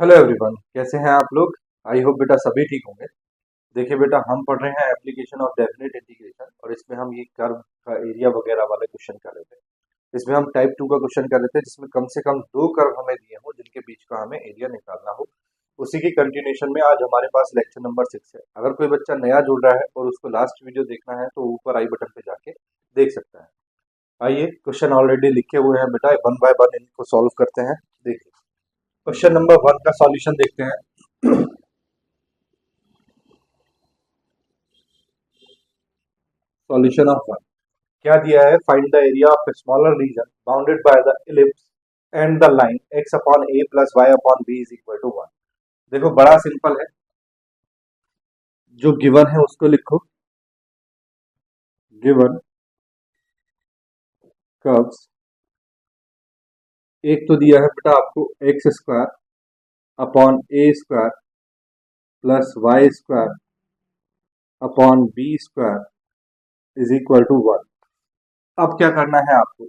Hello everyone, कैसे हैं आप लोग। आई होप बेटा सभी ठीक होंगे। देखिए बेटा, हम पढ़ रहे हैं एप्लीकेशन ऑफ डेफिनेट इंटीग्रेशन और इसमें हम ये कर्व का एरिया वगैरह वाले क्वेश्चन कर रहे थे। इसमें हम टाइप 2 का क्वेश्चन कर रहे थे जिसमें कम से कम दो कर्व हमें दिए हों जिनके बीच का हमें एरिया निकालना हो। उसी की कंटिन्यूशन में आज हमारे पास लेक्चर नंबर 6 है। अगर कोई बच्चा नया जुड़ रहा है और उसको लास्ट वीडियो देखना है तो ऊपर आई बटन पे जाके देख सकता है। आइए, क्वेश्चन ऑलरेडी लिखे हुए हैं बेटा, वन बाय वन इनको सॉल्व करते हैं। देखिए, क्वेश्चन नंबर 1 का सॉल्यूशन देखते हैं। सॉल्यूशन ऑफ वन क्या दिया है, find the area of a smaller region bounded by the ellipse and the line x upon a plus y upon b is equal to 1। देखो, बड़ा सिंपल है। जो गिवन है उसको लिखो। गिवन कर्व्स, एक तो दिया है बेटा आपको x square upon a square plus y square upon b square is equal to 1। अब क्या करना है आपको,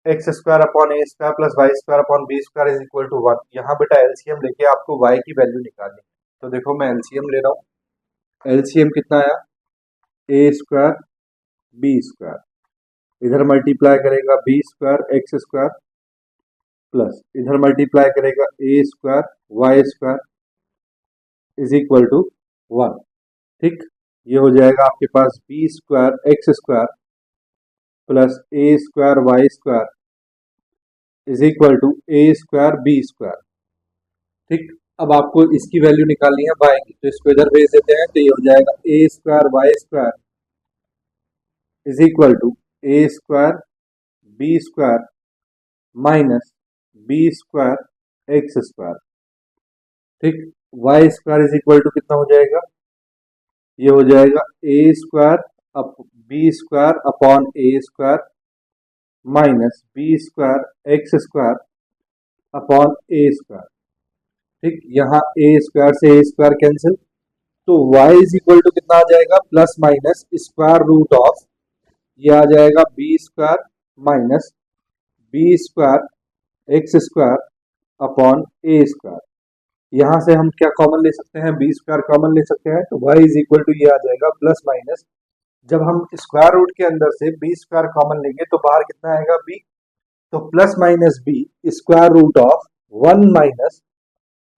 x square upon a square plus y square upon b square is equal to 1। यहाँ बेटा एलसीएम लेके आपको वाई की वैल्यू निकालनी है। तो देखो, मैं एलसीएम ले रहा हूँ। एलसीएम कितना आया, ए स्क्वायर बी स्क्वायर, इधर मल्टीप्लाई करेगा B square x square plus इधर मल्टीप्लाई करेगा A square Y square is equal to 1। ठीक, ये हो जाएगा आपके पास B square x square plus A square Y square is equal to A square B square. ठीक, अब आपको इसकी वैल्यू निकालनी है वाई की, तो इसको इधर भेज देते हैं तो ये हो जाएगा a square Y square is equal to A square B square minus b square x square. ठीक, y square is equal to कितना हो जाएगा, ये हो जाएगा a square up b square upon a square minus b square x square upon a square. ठीक, यहाँ a square से ए स्क्वायर कैंसिल, तो y इज इक्वल टू कितना आ जाएगा, plus minus square root of, ये आ जाएगा b square minus b square x square upon a square. यहाँ से हम क्या कॉमन ले सकते हैं, बी स्क्वायर कॉमन ले सकते हैं, तो y इज इक्वल टू ये आ जाएगा प्लस माइनस, जब हम स्क्वायर रूट के अंदर से बी स्क्वायर कॉमन लेंगे तो बाहर कितना आएगा b, तो plus minus b square root of 1 minus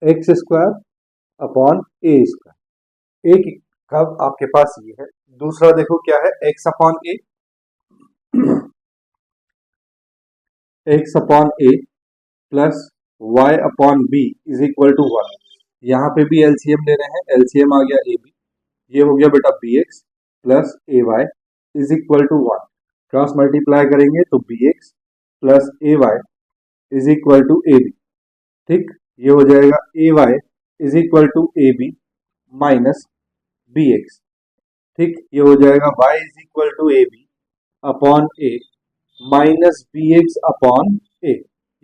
x square upon a square. एक कर्व आपके पास ये है। दूसरा देखो क्या है, x upon a, x upon a plus y upon b is equal to 1। यहाँ पे भी एलसीएम ले रहे हैं, एलसीएम आ गया ए बी, ये हो गया बेटा b x plus a y is equal to 1। Cross multiply करेंगे तो b x plus a y is equal to a b. ठीक, ये हो जाएगा a y is equal to a b minus b x. ठीक, ये हो जाएगा y is equal to a b upon a minus b x upon a.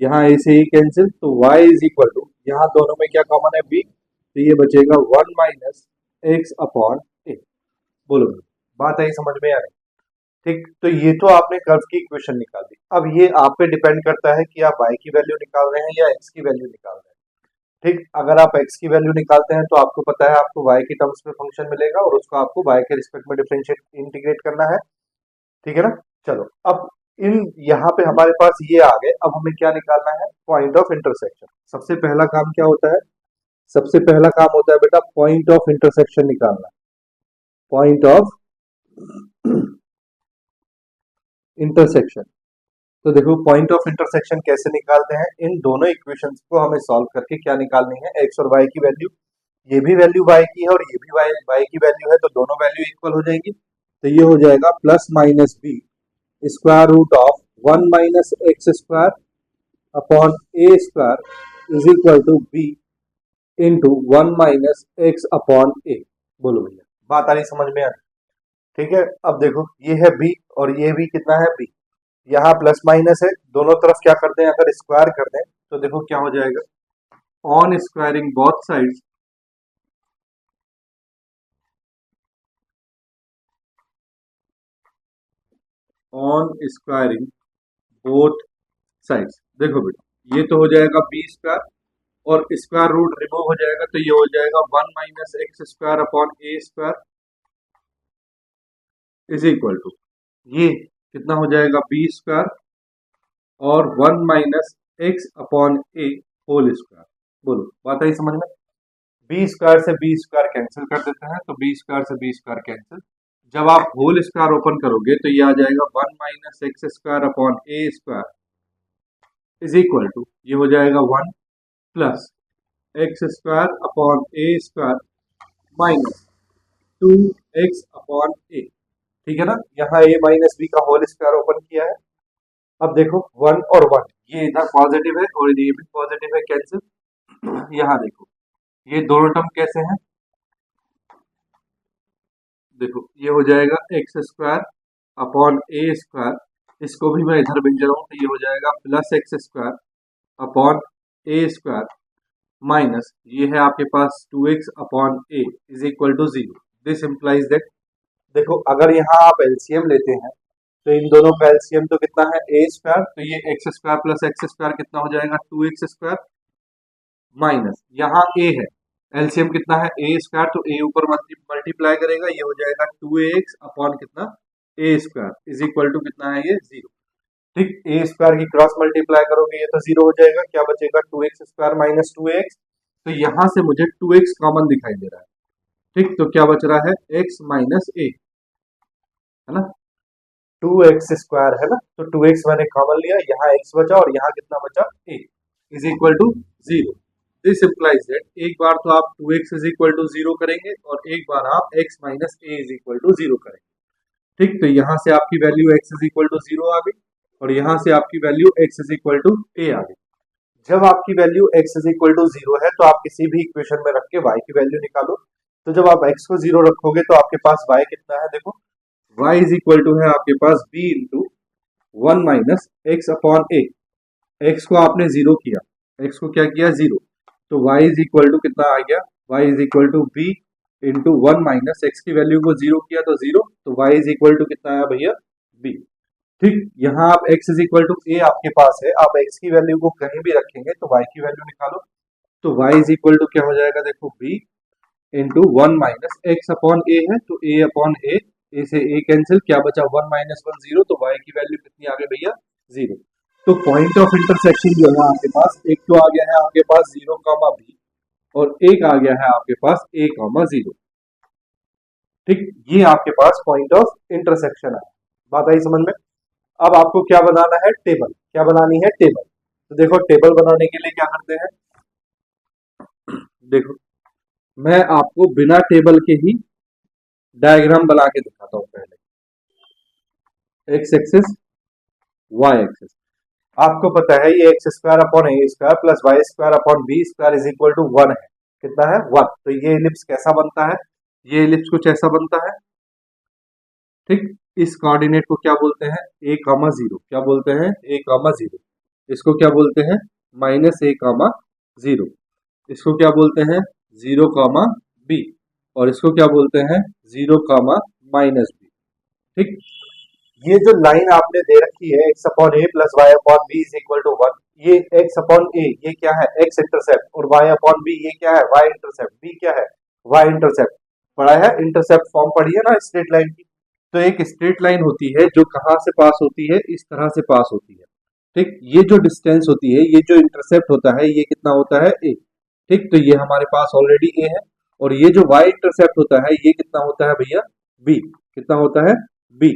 यहाँ a से ही कैंसिल, तो y इज इक्वल टू, यहाँ दोनों में क्या कॉमन है b, तो ये बचेगा 1 माइनस एक्स अपॉन ए। बोलो, बात आई समझ में आ रही। ठीक, तो ये तो आपने कर्व की इक्वेशन निकाल दी। अब ये आप पे डिपेंड करता है कि आप y की वैल्यू निकाल रहे हैं या x की वैल्यू निकाल रहे हैं। ठीक, अगर आप x की वैल्यू निकालते हैं तो आपको पता है आपको y की टर्म्स में फंक्शन मिलेगा और उसको आपको y के रिस्पेक्ट में डिफरेंशिएट इंटीग्रेट करना है। ठीक है ना। चलो, अब इन यहाँ पे हमारे पास ये आ गए। अब हमें क्या निकालना है, पॉइंट ऑफ इंटरसेक्शन। सबसे पहला काम क्या होता है, सबसे पहला काम होता है बेटा पॉइंट ऑफ इंटरसेक्शन निकालना। पॉइंट ऑफ इंटरसेक्शन, तो देखो पॉइंट ऑफ इंटरसेक्शन कैसे निकालते हैं, इन दोनों इक्वेशंस को हमें सॉल्व करके क्या निकालनी है, एक्स और वाई की वैल्यू। ये भी वैल्यू वाई की है और ये भी वाई की वैल्यू है, तो दोनों वैल्यू इक्वल हो जाएंगी। तो ये हो जाएगा plus minus b square root of 1 minus x square upon a square is equal to b into 1 minus x upon a. बोलो भैया, बात आ रही समझ में आ रही। ठीक है, अब देखो ये है बी और ये भी कितना है बी, यहाँ प्लस माइनस है, दोनों तरफ क्या करते हैं, अगर स्क्वायर कर दें तो देखो क्या हो जाएगा, on squaring both sides, on squaring both sides. देखो बेटा, ये तो हो जाएगा बी स्क्वायर और स्क्वायर रूट रिमूव हो जाएगा तो ये हो जाएगा 1 minus x square upon a square is equal to ये कितना हो जाएगा बी स्क्वायर और 1 minus x upon a whole square. बोलो बात आई समझ में। बी स्क्वायर से बी स्क्वायर कैंसिल कर देते हैं तो बी स्क्वायर से बी स्क्वायर कैंसिल। जब आप होल स्क्वायर ओपन करोगे तो ये आ जाएगा 1 minus x square upon a square is equal to ये हो जाएगा 1 plus x square upon a square minus 2x upon a. ठीक है ना, यहाँ a माइनस बी का होल स्क्वायर ओपन किया है। अब देखो 1 और 1 ये इधर पॉजिटिव है और ये भी पॉजिटिव है, कैंसिल। यहाँ देखो ये दोनों टर्म कैसे हैं, देखो ये हो जाएगा x square upon a square, इसको भी मैं इधर भेज रहा हूँ तो ये हो जाएगा plus x square upon a square minus ये है आपके पास 2x upon a is equal to 0। This implies that, देखो अगर यहाँ आप एलसीएम लेते हैं तो इन दोनों का एलसीएम तो कितना है ए स्क्वायर, तो ये x square plus x square कितना हो जाएगा 2x स्क्वायर माइनस यहाँ ए है, एलसीएम कितना है ए स्क्वायर तो ए ऊपर मल्टीप्लाई करेगा ये हो जाएगा 2ax अपॉन कितना ए स्क्वायर इज इक्वल टू कितना है ये 0। ठीक, ए स्क्वायर की क्रॉस मल्टीप्लाई करोगे ये तो 0 हो जाएगा, क्या बचेगा 2x स्क्वायर माइनस 2ax, तो यहाँ से मुझे 2x कॉमन दिखाई दे रहा है। ठीक, तो क्या बच रहा है x माइनस ए, है ना, 2x स्क्वायर है ना, तो 2x मैंने कॉमन लिया, यहाँ x बचा और यहाँ कितना बचा a is equal to 0। This implies that एक बार तो आप 2x इज इक्वल टू 0 करेंगे और एक बार आप x minus a is equal to 0 करेंगे। ठीक, तो यहाँ से आपकी value x is equal to 0 आ गई और यहाँ से आपकी value x is equal to a आ गई। जब आपकी value x is equal to 0 है तो आप किसी भी इक्वेशन में रख के y की वैल्यू निकालो, तो जब आप x को 0 रखोगे तो आपके पास y कितना है, देखो y इज इक्वल टू है आपके पास b into 1 minus x upon a, x को आपने 0 किया, x को क्या किया 0, तो y इज इक्वल टू कितना आ गया, y is equal to b into 1 minus x की वैल्यू को 0 किया तो 0, तो y इज इक्वल टू कितना आया भैया b। ठीक, यहाँ आप x इज इक्वल टू ए आपके पास है, आप x की वैल्यू को कहीं भी रखेंगे तो y की वैल्यू निकालो, तो y इज इक्वल टू क्या हो जाएगा, देखो b into 1 minus x upon a है तो a अपॉन ए से a कैंसिल, क्या बचा 1 माइनस 1 0, तो y की वैल्यू कितनी आ गई भैया 0। तो पॉइंट ऑफ इंटरसेक्शन जो है आपके पास एक तो आ गया है आपके पास 0 कामा b और एक आ गया है आपके पास a कामा 0। ठीक, ये आपके पास पॉइंट ऑफ इंटरसेक्शन है, बात आई समझ में। अब आपको क्या बनाना है, टेबल, क्या बनानी है टेबल। तो देखो टेबल बनाने के लिए क्या करते हैं, देखो मैं आपको बिना टेबल के ही डायग्राम बना के दिखाता हूं। पहले एक्स एक्सिस वाई एक्सिस, आपको पता है ये x square upon a square plus y square upon b square is equal to 1 है, कितना है 1। तो ये इलिप्स कैसा बनता है, ये इलिप्स कुछ ऐसा बनता है। ठीक, इस कोऑर्डिनेट को क्या बोलते हैं a कामा 0, क्या बोलते हैं a कामा 0, इसको क्या बोलते हैं माइनस a कामा 0, इसको क्या बोलते हैं 0 कामा b और इसको क्या बोलते हैं 0 कामा माइनस b। ठीक, ये जो लाइन आपने दे रखी है x upon a plus y upon b is equal to 1, ये x अपॉन ए ये क्या है x इंटरसेप्ट और y अपॉन b ये क्या है y इंटरसेप्ट, b क्या है y इंटरसेप्ट। पढ़ा है इंटरसेप्ट फॉर्म पढ़ी है ना स्ट्रेट लाइन की, तो एक स्ट्रेट लाइन होती है जो कहाँ से पास होती है, इस तरह से पास होती है। ठीक, ये जो डिस्टेंस होती है, ये जो इंटरसेप्ट होता है ये कितना होता है a। ठीक, तो ये हमारे पास ऑलरेडी a है और ये जो y इंटरसेप्ट होता है ये कितना होता है भैया b, कितना होता है b।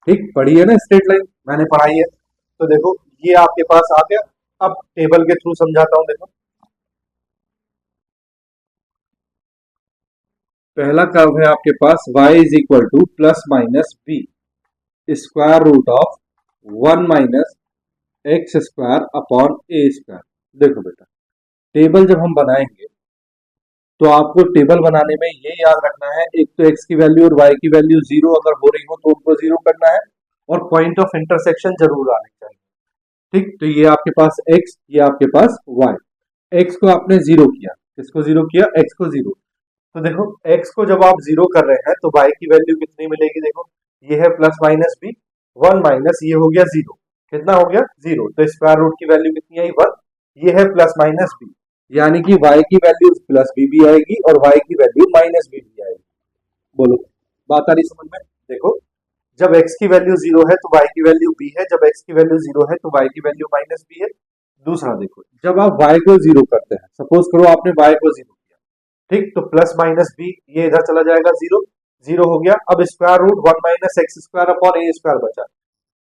ठीक, पढ़ी है ना स्ट्रेट लाइन, मैंने पढ़ाई है। तो देखो ये आपके पास आ गया, अब टेबल के थ्रू समझाता हूं। देखो पहला कर्व है आपके पास y is equal to plus minus b square root of 1 minus x square upon a square. देखो बेटा टेबल जब हम बनाएंगे तो आपको टेबल बनाने में ये याद रखना है, एक तो x की वैल्यू और y की वैल्यू 0 अगर हो रही हो तो उनको 0 करना है और पॉइंट ऑफ इंटरसेक्शन जरूर आने चाहिए। ठीक, तो ये आपके पास x, ये आपके पास y, x को आपने 0 किया, किसको 0 किया x को 0, तो देखो x को जब आप 0 कर रहे हैं तो y की वैल्यू कितनी मिलेगी, देखो ये है प्लस माइनस b, 1 माइनस ये हो गया 0, कितना हो गया 0, तो स्क्वायर रूट की वैल्यू कितनी आई 1, ये है प्लस माइनस b, यानी कि y की वैल्यू प्लस बी भी आएगी और y की वैल्यू माइनस बी भी आएगी। बोलो, बात आ रही समझ में? देखो, जब x की वैल्यू 0 है तो y की वैल्यू b है, जब x की वैल्यू 0 है तो y की वैल्यू माइनस b है। दूसरा देखो, जब आप y को 0 करते हैं, सपोज करो आपने y को 0 किया, ठीक, तो प्लस माइनस b ये इधर चला जाएगा, 0 0 हो गया। अब square root 1 minus x square upon a square बचा,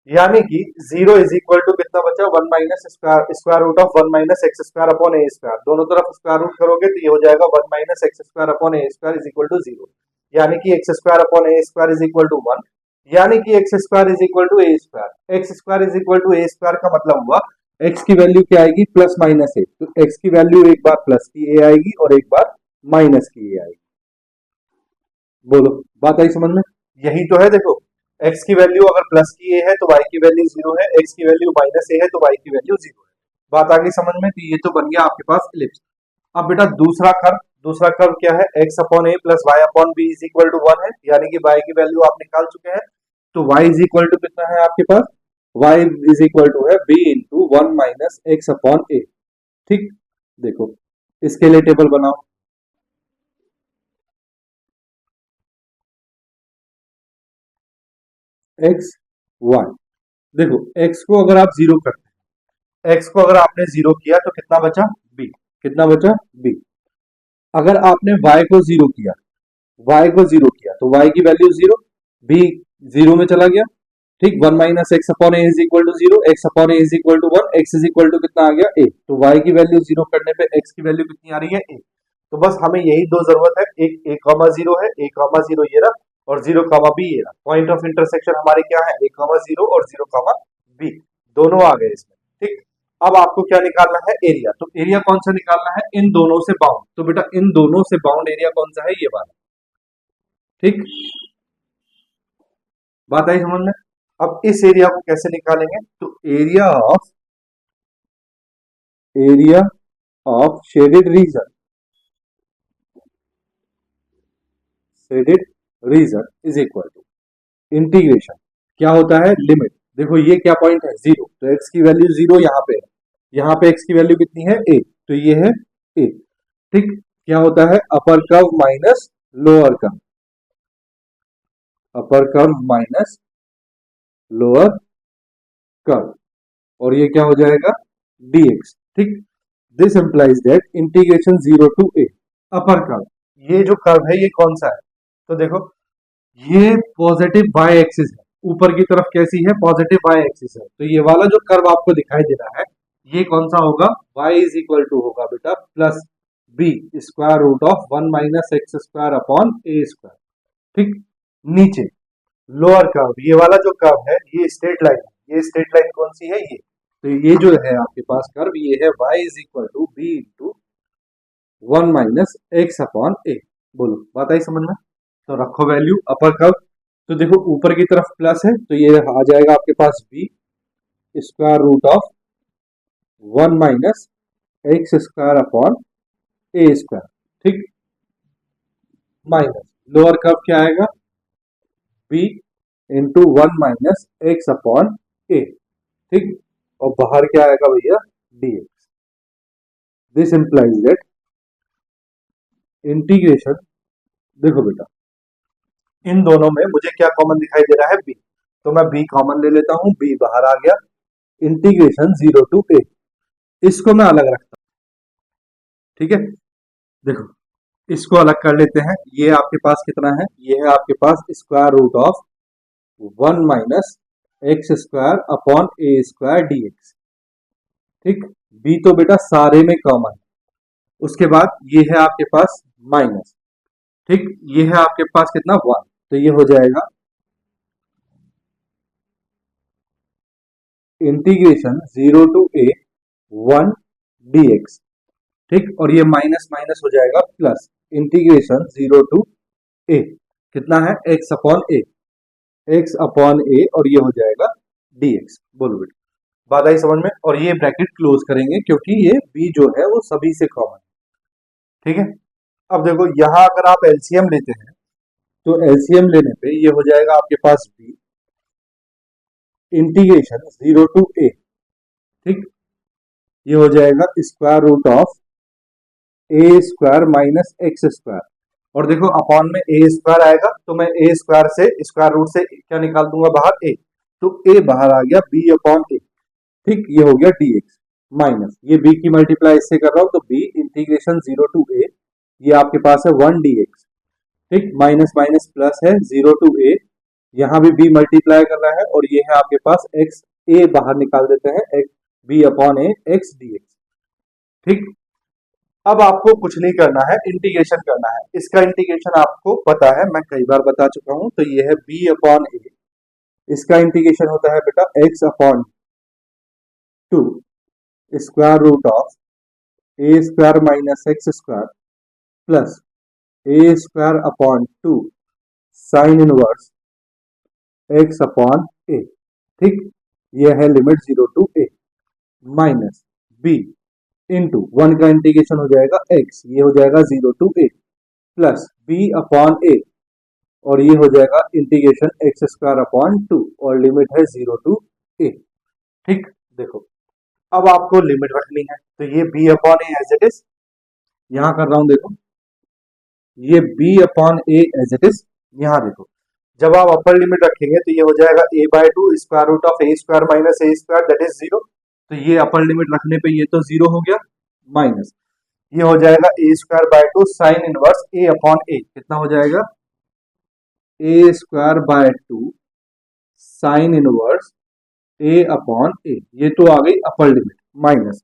यानी कि 0 इज इक्वल टू कितना बचा, 1 minus square root of 1 minus x square upon a square. दोनों तरफ स्क्वायर रूट करोगे तो ये हो जाएगा 1 minus x square upon a square is equal to 0, यानी कि x square upon a square is equal to 1, यानी कि x square is equal to A square. X square is equal to A square का मतलब हुआ x की value क्या आएगी, प्लस माइनस ए, तो एक्स की वैल्यू एक बार प्लस की ए आएगी और एक बार माइनस की ए आएगी। बोलो, बात आई समझ में? यही तो है, देखो, x की वैल्यू अगर प्लस की a है तो y की वैल्यू 0 है, x की वैल्यू माइनस a है तो y की वैल्यू 0 है। बात आ गई समझ में? तो ये तो बन गया आपके पास इलिप्स। अब बेटा दूसरा कर्व क्या है, x upon a plus y upon b is equal to 1 है, यानी कि y की वैल्यू आप निकाल चुके हैं। तो y इज इक्वल टू कितना है आपके पास, y इज इक्वल टू है b into 1 minus x upon a। ठीक, देखो इसके लिए टेबल बनाओ। एक्स वाई, देखो x को अगर आप 0 करते हैं, x को अगर आपने 0 किया तो कितना बचा, b, कितना बचा, b। अगर आपने y को 0 किया, y को 0 किया तो y की वैल्यू 0, b 0 में चला गया। ठीक, 1 minus x upon a is equal to 0, x upon a is equal to 1, x is equal to कितना आ गया, a। तो y की वैल्यू 0 करने पे x की वैल्यू कितनी आ रही है, a। तो बस हमें यही दो जरूरत है, एक a कॉमा 0 है, a कॉमा 0 ये रहा, और 0 कॉमा b ये रहा। पॉइंट ऑफ इंटरसेक्शन हमारे क्या है, a कॉमा 0 और 0 कॉमा b, दोनों आ गए इसमें। ठीक, अब आपको क्या निकालना है, एरिया। तो एरिया कौन सा निकालना है, इन दोनों से बाउंड। तो बेटा इन दोनों से बाउंड एरिया कौन सा है, ये वाला। ठीक, बात आई समझ में? अब इस एरिया को कैसे निकालेंगे, तो area of shaded region is equal to integration, क्या होता है, लिमिट। देखो ये क्या पॉइंट है, 0, तो एक्स की वैल्यू 0 यहाँ पे है, यहाँ पे एक्स की वैल्यू कितनी है, a, तो ये है a। ठीक, क्या होता है, upper curve minus lower curve, upper curve minus lower curve, और ये क्या हो जाएगा, dx। ठीक, this implies that integration 0 to a upper curve, ये जो कर्व है ये कौन सा है, तो देखो ये पॉजिटिव वाई एक्सिस है, ऊपर की तरफ कैसी है, पॉजिटिव वाई एक्सिस है। तो ये वाला जो कर्व आपको दिखाई दे रहा है ये कौन सा होगा, y इज इक्वल टू होगा बेटा plus b square root of 1 minus x square upon a square. ठीक, नीचे लोअर कर्व, ये वाला जो कर्व है ये स्ट्रेट लाइन है, ये स्ट्रेट लाइन कौन सी है, ये। तो ये जो है आपके पास कर्व ये है y is equal to b into 1 minus x upon a. बोलो, बात आई समझ में? तो रखो वैल्यू अपर कर्व, तो देखो ऊपर की तरफ प्लस है तो ये आ जाएगा आपके पास b square root of 1 minus x square upon a square. ठीक, माइनस लोअर कर्व क्या आएगा, b into 1 minus x upon a. ठीक, और बाहर क्या आएगा भैया, dx। This implies that integration, देखो बेटा इन दोनों में मुझे क्या कॉमन दिखाई दे रहा है, b, तो मैं b कॉमन ले लेता हूं, b बाहर आ गया। इंटीग्रेशन 0 टू a, इसको मैं अलग रखता हूं। ठीक है, देखो इसको अलग कर लेते हैं। ये आपके पास कितना है, ये है आपके पास square root of 1 minus x square upon a square dx। ठीक, b तो बेटा सारे में कॉमन है, उसके बाद ये है आपके पास माइनस। ठीक, ये है आपके पास कितना, 1, तो ये हो जाएगा इंटीग्रेशन 0 टू a 1 dx। ठीक, और ये माइनस माइनस हो जाएगा प्लस इंटीग्रेशन 0 टू a, कितना है, x upon a, x upon a, और ये हो जाएगा dx। बोलो बेटा, बात आई समझ में? और ये ब्रैकेट क्लोज करेंगे क्योंकि ये b जो है वो सभी से कॉमन है। ठीक है, अब देखो यहां अगर आप एलसीएम लेते हैं तो एलसीएम लेने पे ये हो जाएगा आपके पास b इंटीग्रेशन 0 टू a। ठीक, ये हो जाएगा square root of a square minus x square, और देखो अपॉन में ए स्क्वायर आएगा तो मैं ए स्क्वायर से स्क्वायर रूट से क्या निकाल दूंगा बाहर, ए, तो ए बाहर आ गया बी अपॉन ए, ठीक, ये हो गया dx माइनस ये b की मल्टीप्लाई इससे कर रहा हूं तो b इंटीग्रेशन 0 टू a, ये आपके पास है 1 dx, ठीक, माइनस माइनस प्लस है 0 टू a, यहां भी b मल्टीप्लाई कर रहा है और ये है आपके पास x, a बाहर निकाल देते हैं, x b upon a x dx, ठीक। अब आपको कुछ नहीं करना है, इंटीग्रेशन करना है, इसका इंटीग्रेशन आपको पता है, मैं कई बार बता चुका हूं, तो ये है b अपॉन a, इसका इंटीग्रेशन होता है बेटा x upon 2 square root of a square minus x square plus A square upon 2 sine inverse x upon a, ठीक, ये है limit 0 to a minus b into 1 का इंटीग्रेशन हो जाएगा x, ये हो जाएगा 0 to a plus b upon a, और ये हो जाएगा इंटीग्रेशन एक्स स्क्वायर अपॉन 2 और लिमिट है 0 टू ए, ठीक। देखो अब आपको लिमिट रखनी है, तो ये b upon a as it is यहां कर रहा हूं, देखो ये b upon a as it is, यहां देखो जब आप अपर लिमिट रखेंगे तो ये हो जाएगा a by 2 square root of a square minus a square that is 0, तो ये अपर लिमिट रखने पे ये तो 0 हो गया, माइनस ये हो जाएगा a square by 2 sine inverse a upon a, कितना हो जाएगा a square by 2 sine inverse a upon a, ये तो आ गई upper limit, minus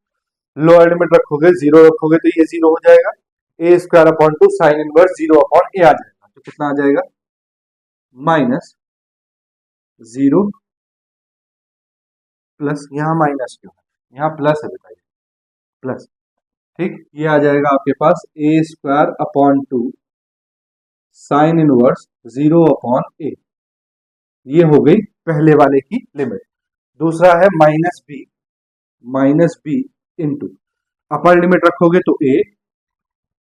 lower limit रखोगे 0 रखोगे तो ये 0 हो जाएगा, a square upon 2 sine inverse 0 upon a आ जाएगा, तो कितना आ जाएगा माइनस 0 प्लस, यहाँ माइनस क्यों है, यहाँ प्लस है बताइए, प्लस, ठीक, ये आ जाएगा आपके पास a square upon 2 sine inverse 0 upon a, ये हो गई पहले वाले की लिमिट। दूसरा है minus b into upper limit रखोगे तो ए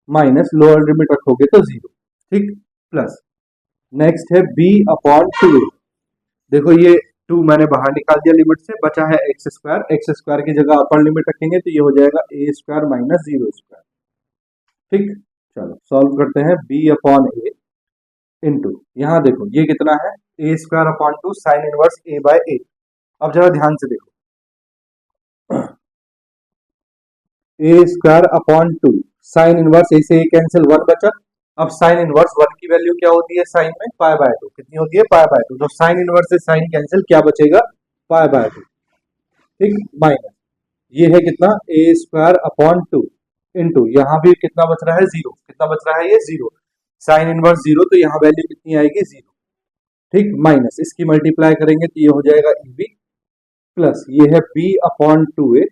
माइनस लोअर लिमिट रखोगे तो 0, ठीक, प्लस नेक्स्ट है b अपॉन 2a, देखो ये 2 मैंने बाहर निकाल दिया लिमिट से, बचा है एक्स स्क्वायर की जगह अपर लिमिट रखेंगे तो ये हो जाएगा ए स्क्वायर माइनस 0 स्क्वायर, ठीक। चलो सॉल्व करते हैं, b अपॉन ए इंटू यहाँ देखो ये कितना है ए स्क्वायर अपॉन 2 साइन इनवर्स ए बाय ए, अब जरा ध्यान से देखो ए स्क्वायर अपॉन 2 साइन इनवर्स ए से ए कैंसिल 1 बचा, अब साइन इनवर्स 1 की वैल्यू क्या होती है साइन में पाई बाय 2, कितनी होती है पाई बाय 2, तो साइन इनवर्स से साइन कैंसिल, क्या बचेगा पाई बाय 2, ठीक, माइनस ये है कितना ए स्क्वायर अपॉन 2 इंटू यहाँ भी कितना बच रहा है 0, कितना बच रहा है ये 0, साइन इनवर्स 0 तो यहाँ वैल्यू कितनी आएगी 0, ठीक, माइनस इसकी मल्टीप्लाई करेंगे तो ये हो जाएगा ए बी प्लस ये है b अपॉन 2a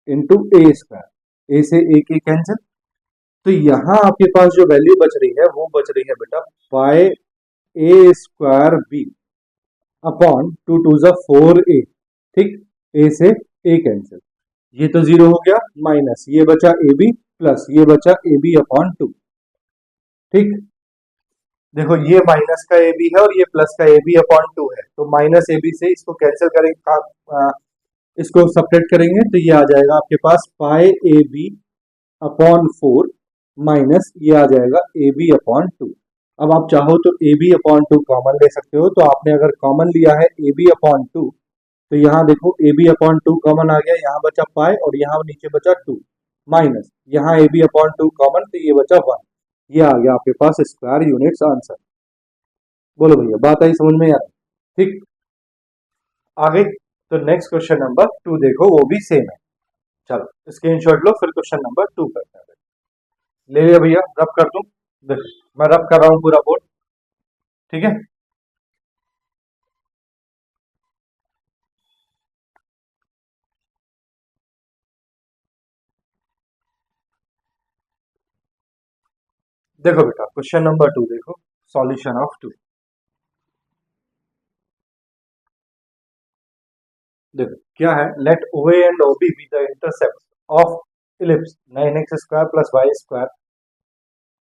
इंटू ए स्क्वायर, ए से ए के कैंसिल, तो यहां आपके पास जो वैल्यू बच रही है वो बच रही है बेटा पाई ए स्क्वायर बी अपॉन 2 टू ज़ 4a, ठीक, ए से ए कैंसिल, ये तो 0 हो गया, माइनस ये बचा ए बी प्लस ये बचा ए बी अपॉन 2, ठीक। देखो ये माइनस का ए बी है और ये प्लस का ए बी अपॉन 2 है, तो माइनस ए बी से इसको कैंसिल करेंगे, इसको सब्ट्रैक्ट करेंगे तो ये आ जाएगा आपके पास पाई ए बी अपॉन 4 माइनस ये आ जाएगा ए बी अपॉन 2। अब आप चाहो तो ए बी अपॉन 2 कॉमन ले सकते हो, तो आपने अगर कॉमन लिया है ए बी अपॉन 2 तो यहाँ देखो ए बी अपॉन 2 कॉमन आ गया, यहाँ बचा पाई और यहाँ नीचे बचा 2 माइनस यहाँ ए बी अपॉन 2 कॉमन तो ये बचा 1, ये आ गया आपके पास स्क्वायर यूनिट्स आंसर। बोलो भैया बात आई समझ में यार, ठीक, आगे तो नेक्स्ट क्वेश्चन नंबर 2 देखो, वो भी सेम है, चलो स्क्रीनशॉट लो फिर क्वेश्चन नंबर 2 करते हैं, ले लिया भैया, रब कर दूं, देखो मैं रब कर रहा हूं पूरा बोर्ड, ठीक है। देखो बेटा क्वेश्चन नंबर 2 देखो, सॉल्यूशन ऑफ 2, देखो क्या है, let O A and O B be the intercept of ellipse 9x square plus y square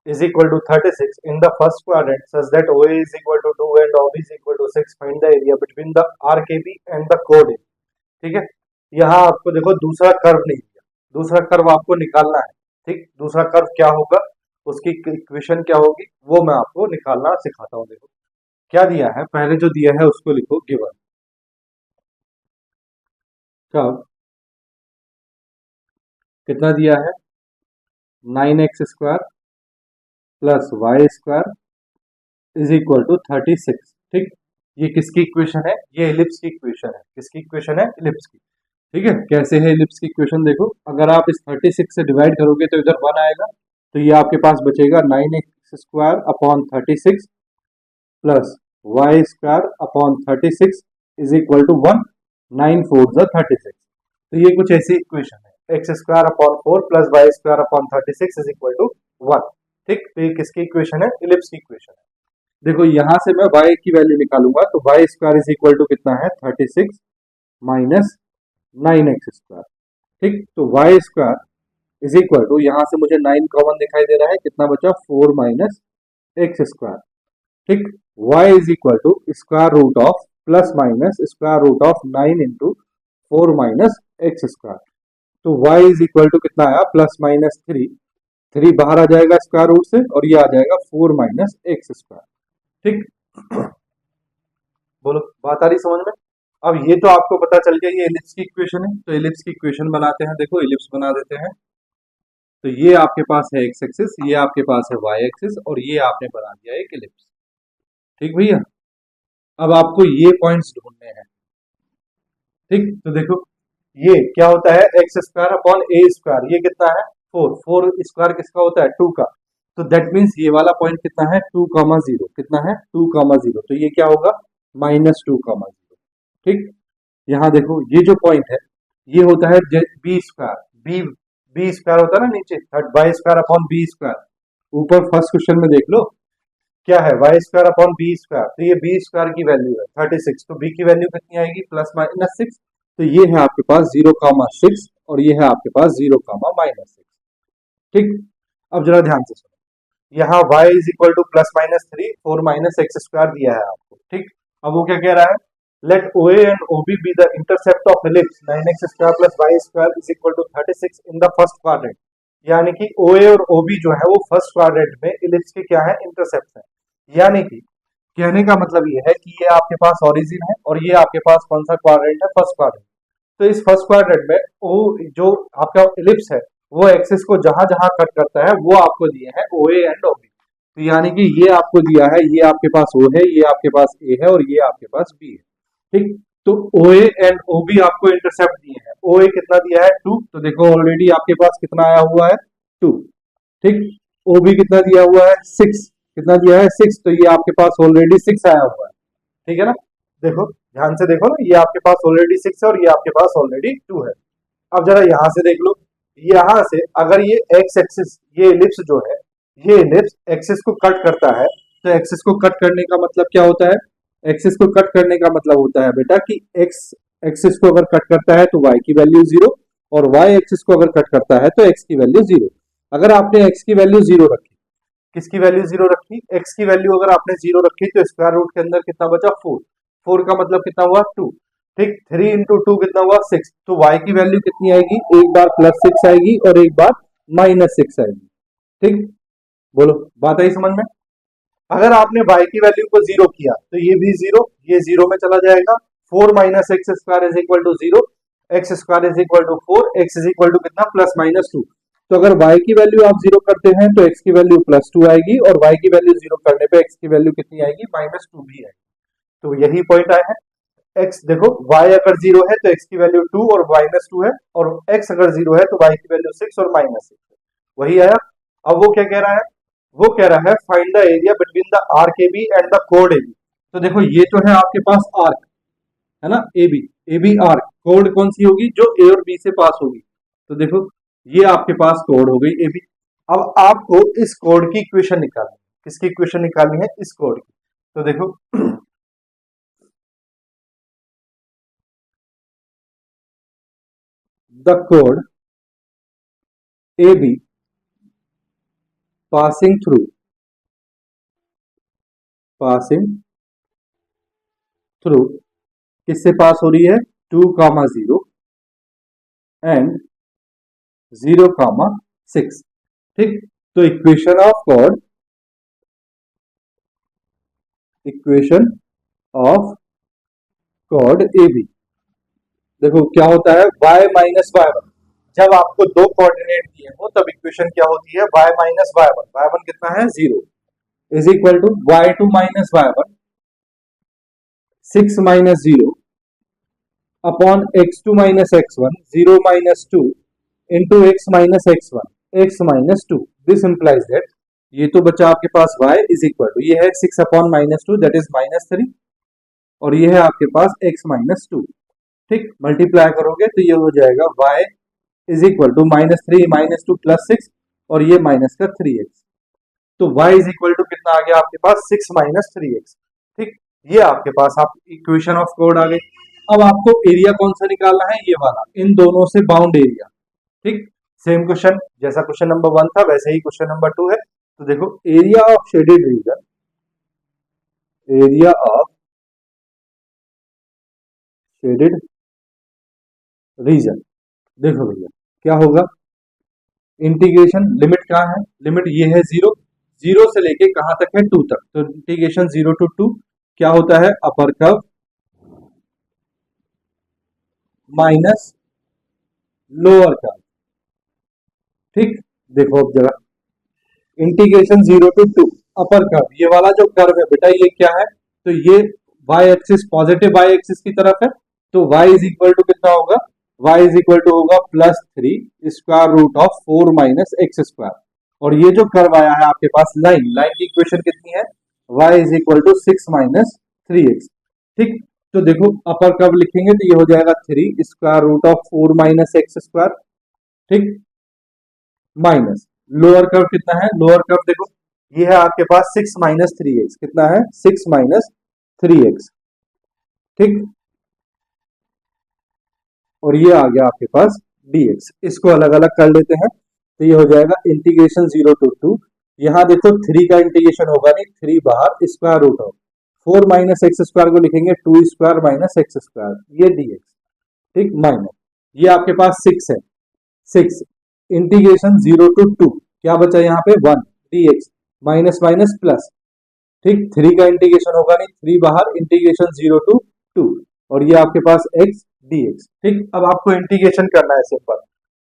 is equal to 36 in the first quadrant such that O A is equal to 2 and O B is equal to 6, find the area between the arc B and the कोड A, ठीक है। यहाँ आपको देखो दूसरा curve नहीं दिया, दूसरा कर्व आपको निकालना है, ठीक, दूसरा कर्व क्या होगा, उसकी इक्वेशन क्या होगी, वो मैं आपको निकालना सिखाता हूँ। देखो क्या दिया है, पहले जो दिया है उसको लिखो गिवन। कब कितना दिया है, 9x² plus y² is equal to 36। ठीक, ये किसकी इक्वेशन है, ये एलिप्स की इक्वेशन है। किसकी इक्वेशन है, एलिप्स की। ठीक है, कैसे है एलिप्स की इक्वेशन, देखो अगर आप इस 36 से डिवाइड करोगे तो इधर 1 आएगा, तो ये आपके पास बचेगा 9x² upon 36 plus y² upon 36 is equal to 1, 9 4 36। तो ये कुछ ऐसी इक्वेशन है, x² upon 4 plus y² upon 36 is equal to 1। ठीक, तो ये किसकी इक्वेशन है, इलिप्स की इक्वेशन है। देखो यहां से मैं y की वैल्यू निकालूंगा, तो y² इज इक्वल टू कितना है, 36 माइनस 9x²। ठीक, तो y² इज इक्वल टू, यहां से मुझे 9 कॉमन दिखाई दे रहा है, कितना बचा, 4 माइनस x²। ठीक, y is equal to square root of plus minus square root of 9 into 4 minus x²। तो y इज इक्वल टू कितना आया, प्लस माइनस 3 बाहर आ जाएगा स्क्वायर रूट से, और ये आ जाएगा 4 माइनस x²। ठीक, बोलो बात आ रही समझ में। अब ये तो आपको पता चल गया ये एलिप्स की इक्वेशन है, तो एलिप्स की इक्वेशन बनाते हैं। देखो एलिप्स बना देते हैं, तो ये आपके पास है x एक्सिस, ये आपके पास है y एक्सिस, और ये आपने बना दिया एक एलिप्स। ठीक भैया, अब आपको ये पॉइंट्स ढूंढने हैं। ठीक, तो देखो ये क्या होता है, x² अपॉन a², ये कितना है, 4 स्क्वायर किसका होता है, 2 का। तो दैट मीन्स ये वाला पॉइंट कितना है, 2,0, कितना है, 2,0, तो ये क्या होगा, -2,0। ठीक, यहाँ देखो ये जो पॉइंट है ये होता है b², b² होता है ना नीचे, y² अपॉन b²। ऊपर फर्स्ट क्वेश्चन में देख लो क्या है, y² अपॉन b², तो ये b² की वैल्यू है 36, तो b की वैल्यू कितनी आएगी, प्लस माइनस 6। तो ये है आपके पास 0,6 और ये है आपके पास 0,-6। ठीक, अब जरा ध्यान से सुनो, यहाँ y is equal to plus minus 3 4 minus x² दिया है आपको। ठीक, अब वो क्या कह रहा है, let OA and OB be the intercept of ellipse 9x² plus y² is equal to 36 in the first quadrant. यानी कि OA और OB जो है वो फर्स्ट क्वाड्रेंट में एलिप्स के क्या है, इंटरसेप्ट है। यानी कि कहने का मतलब ये है कि ये आपके पास ओरिजिन है और ये आपके पास कौन सा क्वाड्रेंट है, फर्स्ट क्वाड्रेंट। तो इस फर्स्ट क्वाड्रेंट में वो जो आपका एलिप्स है वो एक्सिस को जहां जहां कट करता है वो आपको दिए हैं OA एंड OB। तो यानी कि ये आपको दिया है, ये आपके पास O है, ये आपके पास A है और ये आपके पास B है। ठीक, तो OA एंड OB आपको इंटरसेप्ट दिए हैं। OA कितना दिया है, 2, तो देखो ऑलरेडी आपके पास कितना आया हुआ है, 2। ठीक, OB कितना दिया हुआ है, 6, कितना दिया है, 6, तो ये आपके पास ऑलरेडी 6 आया हुआ है। ठीक है ना, देखो ध्यान से देखो ना, ये आपके पास ऑलरेडी 6 है और ये आपके पास ऑलरेडी 2 है। अब जरा यहां से देख लो, यहां से अगर ये एक्स एक्सिस, ये एलिप्स जो है, ये एलिप्स एक्सिस को कट करता है, तो एक्सिस को कट करने का मतलब क्या होता है, एक्सिस को कट करने का मतलब होता है बेटा कि एक्स एक्सिस को अगर कट करता है तो वाई की वैल्यू 0, और वाई एक्सिस को अगर कट करता है तो एक्स की वैल्यू 0। अगर आपने एक्स की वैल्यू 0 रखी, किसकी वैल्यू 0 रखी, एक्स की वैल्यू अगर आपने 0 रखी, तो स्क्वायर रूट के अंदर कितना बचा, 4 का मतलब कितना हुआ, 2। ठीक, 3 इंटू 2 कितना हुआ, 6। तो y की वैल्यू कितनी आएगी, एक बार +6 आएगी और एक बार -6 आएगी। ठीक, बोलो बात आई समझ में। अगर आपने y की वैल्यू को 0 किया तो ये भी 0, ये 0 में चला जाएगा। 4 minus x² is equal to 0, x² is equal to 4, x is equal to कितना, +-2। तो अगर y की वैल्यू आप 0 करते हैं तो x की वैल्यू +2 आएगी, और y की वैल्यू 0 करने पे x की वैल्यू कितनी आएगी, -2 भी आएगी। तो यही पॉइंट आया है। x देखो, y अगर 0 है तो x की वैल्यू 2 और -2 है, और x अगर 0 है तो y की वैल्यू 6 और -6 है। वही आया। अब वो क्या कह रहा है, वो कह रहा है find the area between the arc AB and the code AB। तो देखो ये तो है आपके पास आर्क, है ना, AB आर्क, कोड कौन सी होगी, जो A और B से पास होगी। तो देखो ये आपके पास कोड हो गई AB। अब आपको इस कोड की इक्वेशन निकालनी है, किसकी इक्वेशन निकालनी है, इस कोड की। तो देखो the chord AB passing through किससे पास हो रही है, 2,0 एंड 0,6। ठीक, तो equation of chord, equation of chord A B, देखो क्या होता है y माइनस वाई वन। जब आपको दो कोऑर्डिनेट दिए हो तब इक्वेशन क्या होती है y माइनस वाई वन कितना है 0 is equal to y2 minus y one 6 minus 0 upon x2 minus x1 0 minus 2 into x minus x1 x minus 2। This implies that ये तो बचा आपके पास y इज इक्वल टू, ये है 6 अपॉन माइनस 2 दैट इज माइनस 3, और ये है आपके पास x माइनस 2। ठीक, मल्टीप्लाई करोगे तो ये हो जाएगा y is equal to minus 3 minus 2 plus 6, और ये माइनस का 3x, तो y इज इक्वल टू कितना आ गया आपके पास 6 माइनस 3x। ठीक, ये आपके पास आप इक्वेशन ऑफ कॉर्ड आ गई। अब आपको एरिया कौन सा निकालना है, ये वाला, इन दोनों से बाउंड एरिया। ठीक, सेम क्वेश्चन जैसा क्वेश्चन नंबर 1 था वैसे ही क्वेश्चन नंबर 2 है। तो देखो area of shaded region, area of shaded reason, देखो भैया क्या होगा, इंटीग्रेशन लिमिट कहाँ है, लिमिट ये है 0, 0 से लेके कहां तक है 2 तक, तो इंटीग्रेशन 0 टू 2 क्या होता है upper curve minus lower curve. ठीक, देखो अब जरा इंटीग्रेशन 0 टू 2 अपर कर्व, ये वाला जो कर्व है बेटा ये क्या है, तो ये y axis positive y axis की तरफ है, तो y इज इक्वल टू कितना होगा, y इज इक्वल टू होगा plus 3 square root of 4 minus x square, और ये जो कर्व आया है आपके पास लाइन, लाइन की इक्वेशन कितनी है y is equal to 6 minus 3x। ठीक, तो देखो अपर कर्व लिखेंगे तो ये हो जाएगा 3 square root of 4 minus x square. ठीक, माइनस लोअर कर्व कितना है, लोअर कर्व देखो ये है आपके पास 6 माइनस 3x, कितना है 6 माइनस 3x। ठीक, और ये आ गया आपके पास dx, इसको अलग अलग कर लेते हैं तो ये हो जाएगा इंटीग्रेशन 0 टू 2, यहां देखो 3 का इंटीग्रेशन होगा नहीं, 3 बाहर square root of 4 minus x square को लिखेंगे 2 स्क्वायर माइनस एक्स स्क्वायर, ये dx। ठीक, माइनस ये आपके पास 6 है, 6 इंटीग्रेशन 0 टू 2 क्या बचा यहाँ पे 1 dx माइनस माइनस प्लस। ठीक, 3 का इंटीग्रेशन होगा नहीं, 3 बाहर इंटीग्रेशन 0 टू 2, और ये आपके पास x dx। ठीक, अब आपको इंटीग्रेशन करना है सिंपल,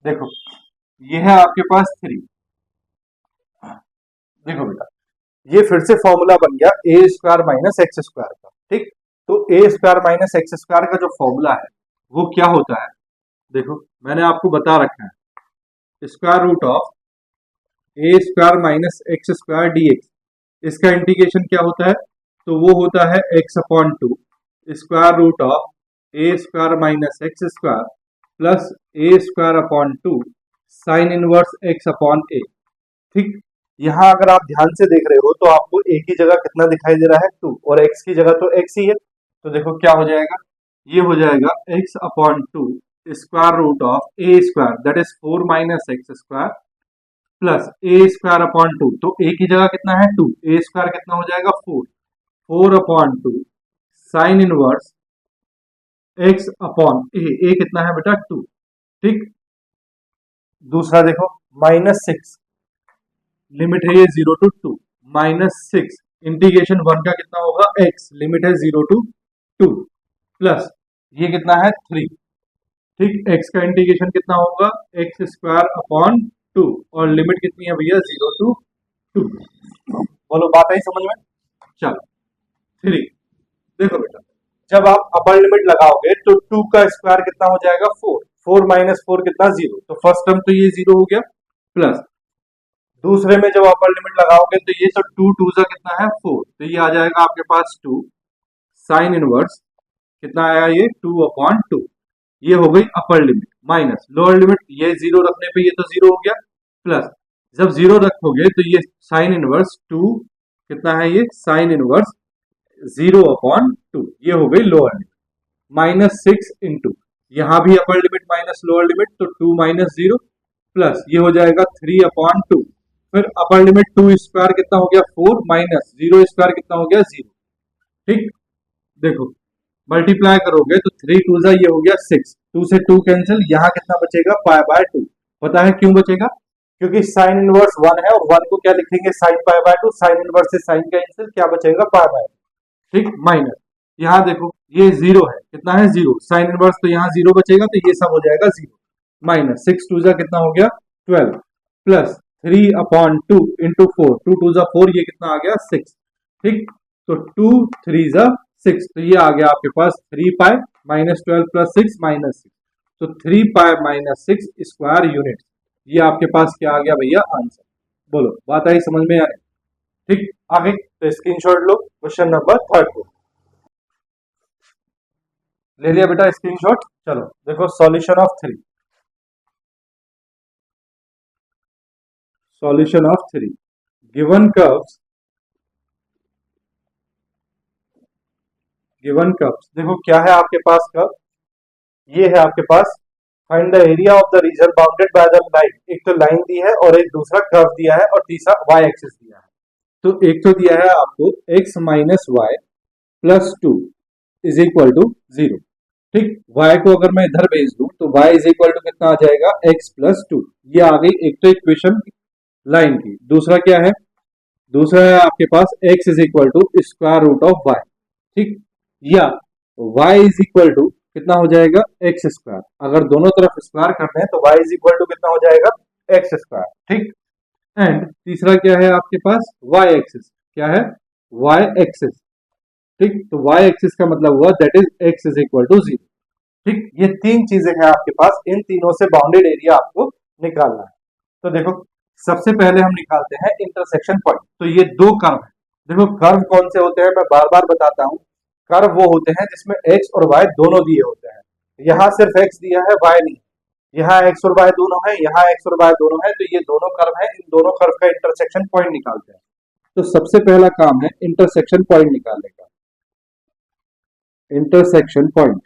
देखो ये है आपके पास 3, देखो बेटा ये फिर से फॉर्मूला बन गया ए स्क्वायर माइनस एक्स स्क्वायर का। ठीक, तो ए स्क्वायर माइनस एक्स स्क्वायर का जो फॉर्मूला है वो क्या होता है, देखो मैंने आपको बता रखा है square root of a square minus x square d x, इसका इंटीग्रेशन क्या होता है, तो वो होता है x upon 2 square root of a square minus x square plus A square upon 2 sine inverse x upon a. ठीक, यहाँ अगर आप ध्यान से देख रहे हो तो आपको ए की जगह कितना दिखाई दे रहा है 2, और एक्स की जगह तो एक्स ही है, तो देखो क्या हो जाएगा, ये हो जाएगा x upon 2 square root of a square that is 4 minus x square plus A square upon 2, तो ए की जगह कितना है 2, ए स्क्वायर कितना हो जाएगा 4, 4 upon 2 sine inverse x upon a कितना है बेटा 2। ठीक, दूसरा देखो माइनस 6, लिमिट है ये 0 टू 2 माइनस 6 इंटीग्रेशन 1 का कितना होगा x, लिमिट है 0 टू 2 प्लस ये कितना है 3। ठीक, x का इंटीग्रेशन कितना होगा एक्स स्क्वायर अपॉन 2, और लिमिट कितनी है भैया 0 टू 2। बोलो बात आई समझ में, चलो 3, देखो बेटा जब आप अपर लिमिट लगाओगे तो 2 का स्क्वायर कितना हो जाएगा 4, 4 माइनस 4 कितना 0, तो फर्स्ट टर्म तो ये 0 हो गया, प्लस दूसरे में जब अपर लिमिट लगाओगे तो ये तो 2 2 सा कितना है 4, तो ये आ जाएगा आपके पास 2 साइन इनवर्स कितना आया ये 2 अपॉन 2, ये हो गई upper limit, minus lower limit ये 0 रखने पे ये तो 0 हो गया, प्लस जब 0 रखोगे तो ये साइन इनवर्स 2 कितना है ये साइन इनवर्स 0 अपॉन 2, ये हो गई लोअर लिमिट, माइनस 6 इंटू यहां भी अपर लिमिट माइनस लोअर लिमिट तो 2 माइनस 0 प्लस ये हो जाएगा 3 अपॉन 2, फिर अपर लिमिट 2 स्क्वायर कितना हो गया 4 माइनस 0 स्क्वायर कितना हो गया 0। ठीक, देखो मल्टीप्लाई करोगे तो 3 2 ये हो गया 6, 2 से 2 कैंसिल, यहाँ कितना बचेगा पाई बाय 2, पता है क्यों बचेगा, क्योंकि साइन इनवर्स 1 है और 1 को क्या लिखेंगे sine pi by 2, sine inverse से साइन कैंसिल, क्या बचेगा पाई बाय, ठीक, माइनस, यहाँ देखो ये 0 है, कितना है 0, साइन इनवर्स तो यहाँ 0 बचेगा तो ये सब हो जाएगा 0, माइनस 6 2 जा कितना हो गया 12 प्लस 3/2 इंटू 4, 2 2 जा 4, ये कितना आ गया 6, ठीक, तो 2 3 जा 6, तो ये आ गया आपके पास 3 पाई माइनस 12 प्लस 6 माइनस 6, तो 3 पाई माइनस 6 स्क्वायर यूनिट, ये आपके पास क्या आ गया भैया आंसर। बोलो बात आई समझ में आए, ठीक, आगे तो स्क्रीनशॉट लो क्वेश्चन नंबर 3 को, ले लिया बेटा स्क्रीनशॉट, चलो देखो solution of 3, solution of 3, given curves, given curves, देखो क्या है आपके पास कर्व, ये है आपके पास, find the area of the region bounded by the line, एक तो लाइन दी है और एक दूसरा कर्व दिया है और तीसरा वाई एक्सिस दिया है, तो एक तो दिया है आपको x minus y plus 2 is equal to 0, ठीक, y को अगर मैं इधर भेज दूं तो y इज इक्वल टू कितना आ जाएगा x प्लस 2, ये आ गई एक तो इक्वेशन लाइन की, दूसरा क्या है, दूसरा है आपके पास x is equal to square root of y, ठीक, या y इज इक्वल टू कितना हो जाएगा एक्स स्क्वायर, अगर दोनों तरफ स्क्वायर करते हैं तो y इज इक्वल टू कितना हो जाएगा एक्स स्क्वायर, ठीक, एंड तीसरा क्या है आपके पास y एक्सिस, क्या है y एक्सिस, ठीक, तो y एक्सिस का मतलब हुआ that is x is equal to 0, ठीक, ये तीन चीजें हैं आपके पास, इन तीनों से बाउंडेड एरिया आपको निकालना है, तो देखो सबसे पहले हम निकालते हैं इंटरसेक्शन पॉइंट, तो ये दो कर्व है, देखो कर्व कौन से होते हैं मैं बार बार बताता हूं, कर्व वो होते हैं जिसमें x और y दोनों दिए होते हैं, यहाँ सिर्फ x दिया है y नहीं, यहाँ x और y दोनों है, यहाँ x और y दोनों है, तो ये दोनों कर्व है, इन दोनों कर्व का इंटरसेक्शन पॉइंट निकालते हैं, तो सबसे पहला काम है इंटरसेक्शन पॉइंट निकालने का, इंटरसेक्शन पॉइंट,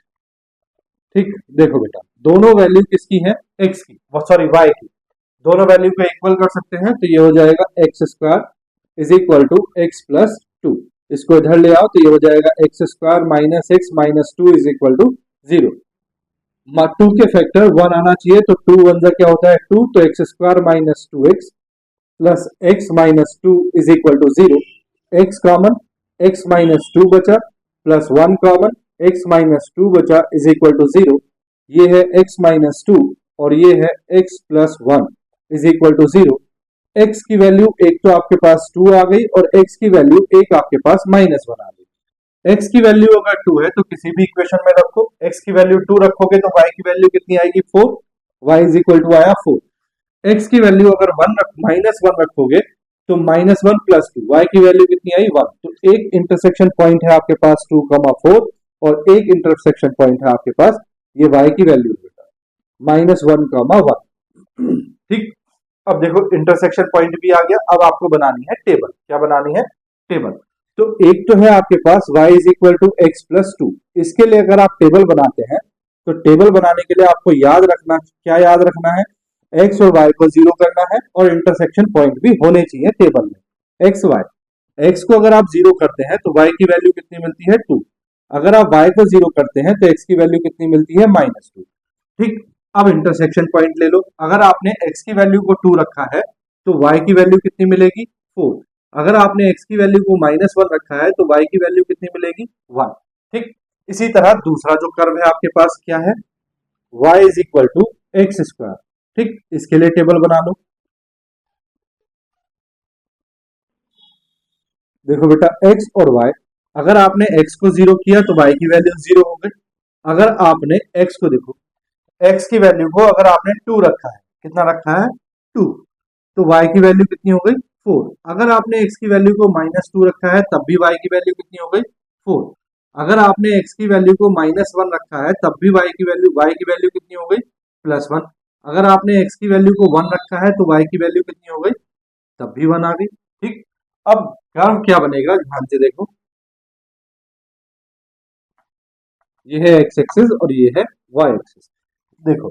ठीक, देखो बेटा दोनों वैल्यू किसकी है x की, सॉरी y की, दोनों वैल्यू को इक्वल कर सकते हैं, तो ये हो जाएगा x square is equal to x plus 2, इसको इधर ले आओ तो ये हो जाएगा x square minus x minus 2 is equal to 0, 2 के फैक्टर 1 आना चाहिए, तो 2 1 जा क्या होता है 2, तो x square minus 2x plus x minus 2 is equal to 0, x common, x minus 2 बचा प्लस 1 कॉमन, एक्स माइनस 2 बचा इज इक्वल टू 0, ये है एक्स माइनस 2 और ये है x plus 1 is equal to 0, x की वैल्यू एक तो आपके पास 2 आ गई और x की वैल्यू एक आपके पास माइनस 1 आ गई, x की वैल्यू अगर 2 है तो किसी भी इक्वेशन में रखो, x की वैल्यू 2 रखोगे तो y की वैल्यू कितनी आएगी 4, y इज इक्वल टू आया 4, x की वैल्यू अगर माइनस 1 रखोगे तो माइनस 1 प्लस 2, y की वैल्यू कितनी आई 1, तो एक इंटरसेक्शन पॉइंट है आपके पास 2,4 और एक इंटरसेक्शन पॉइंट है आपके पास ये y की वैल्यू -1,1, ठीक, अब देखो इंटरसेक्शन पॉइंट भी आ गया, अब आपको बनानी है टेबल, क्या बनानी है टेबल, तो एक तो है आपके पास y is equal to x plus 2, इसके लिए अगर आप टेबल बनाते हैं तो टेबल बनाने के लिए आपको याद रखना, क्या याद रखना है, x और y को 0 करना है और इंटरसेक्शन पॉइंट भी होने चाहिए टेबल में, x y, x को अगर आप 0 करते हैं तो y की वैल्यू कितनी मिलती है 2, अगर आप y को 0 करते हैं तो x की वैल्यू कितनी मिलती है -2, ठीक, अब इंटरसेक्शन पॉइंट ले लो, अगर आपने x की वैल्यू को 2 रखा है तो y की वैल्यू कितनी मिलेगी 4, अगर आपने x की वैल्यू को -1 रखा है तो y की वैल्यू कितनी मिलेगी 1, ठीक, इसी तरह दूसरा जो कर्व है आपके पास क्या है y is equal to x square, ठीक, इसके लिए टेबल बना लो, देखो बेटा x और y, अगर आपने x को 0 किया तो y की वैल्यू 0 हो गई, अगर आपने x को देखो x की वैल्यू को अगर आपने 2 रखा है, कितना रखा है 2, तो y की वैल्यू कितनी हो गई 4, अगर आपने x की वैल्यू को -2 रखा है तब भी y की वैल्यू कितनी हो गई 4, अगर आपने x की वैल्यू को -1 रखा है तब भी y की वैल्यू कितनी हो गई +1, अगर आपने x की वैल्यू को 1 रखा है तो y की वैल्यू कितनी हो गई तब भी 1 आ गई, ठीक, अब कर्व क्या बनेगा ध्यान से देखो, ये है x एक्सिस और ये है y एक्सिस, देखो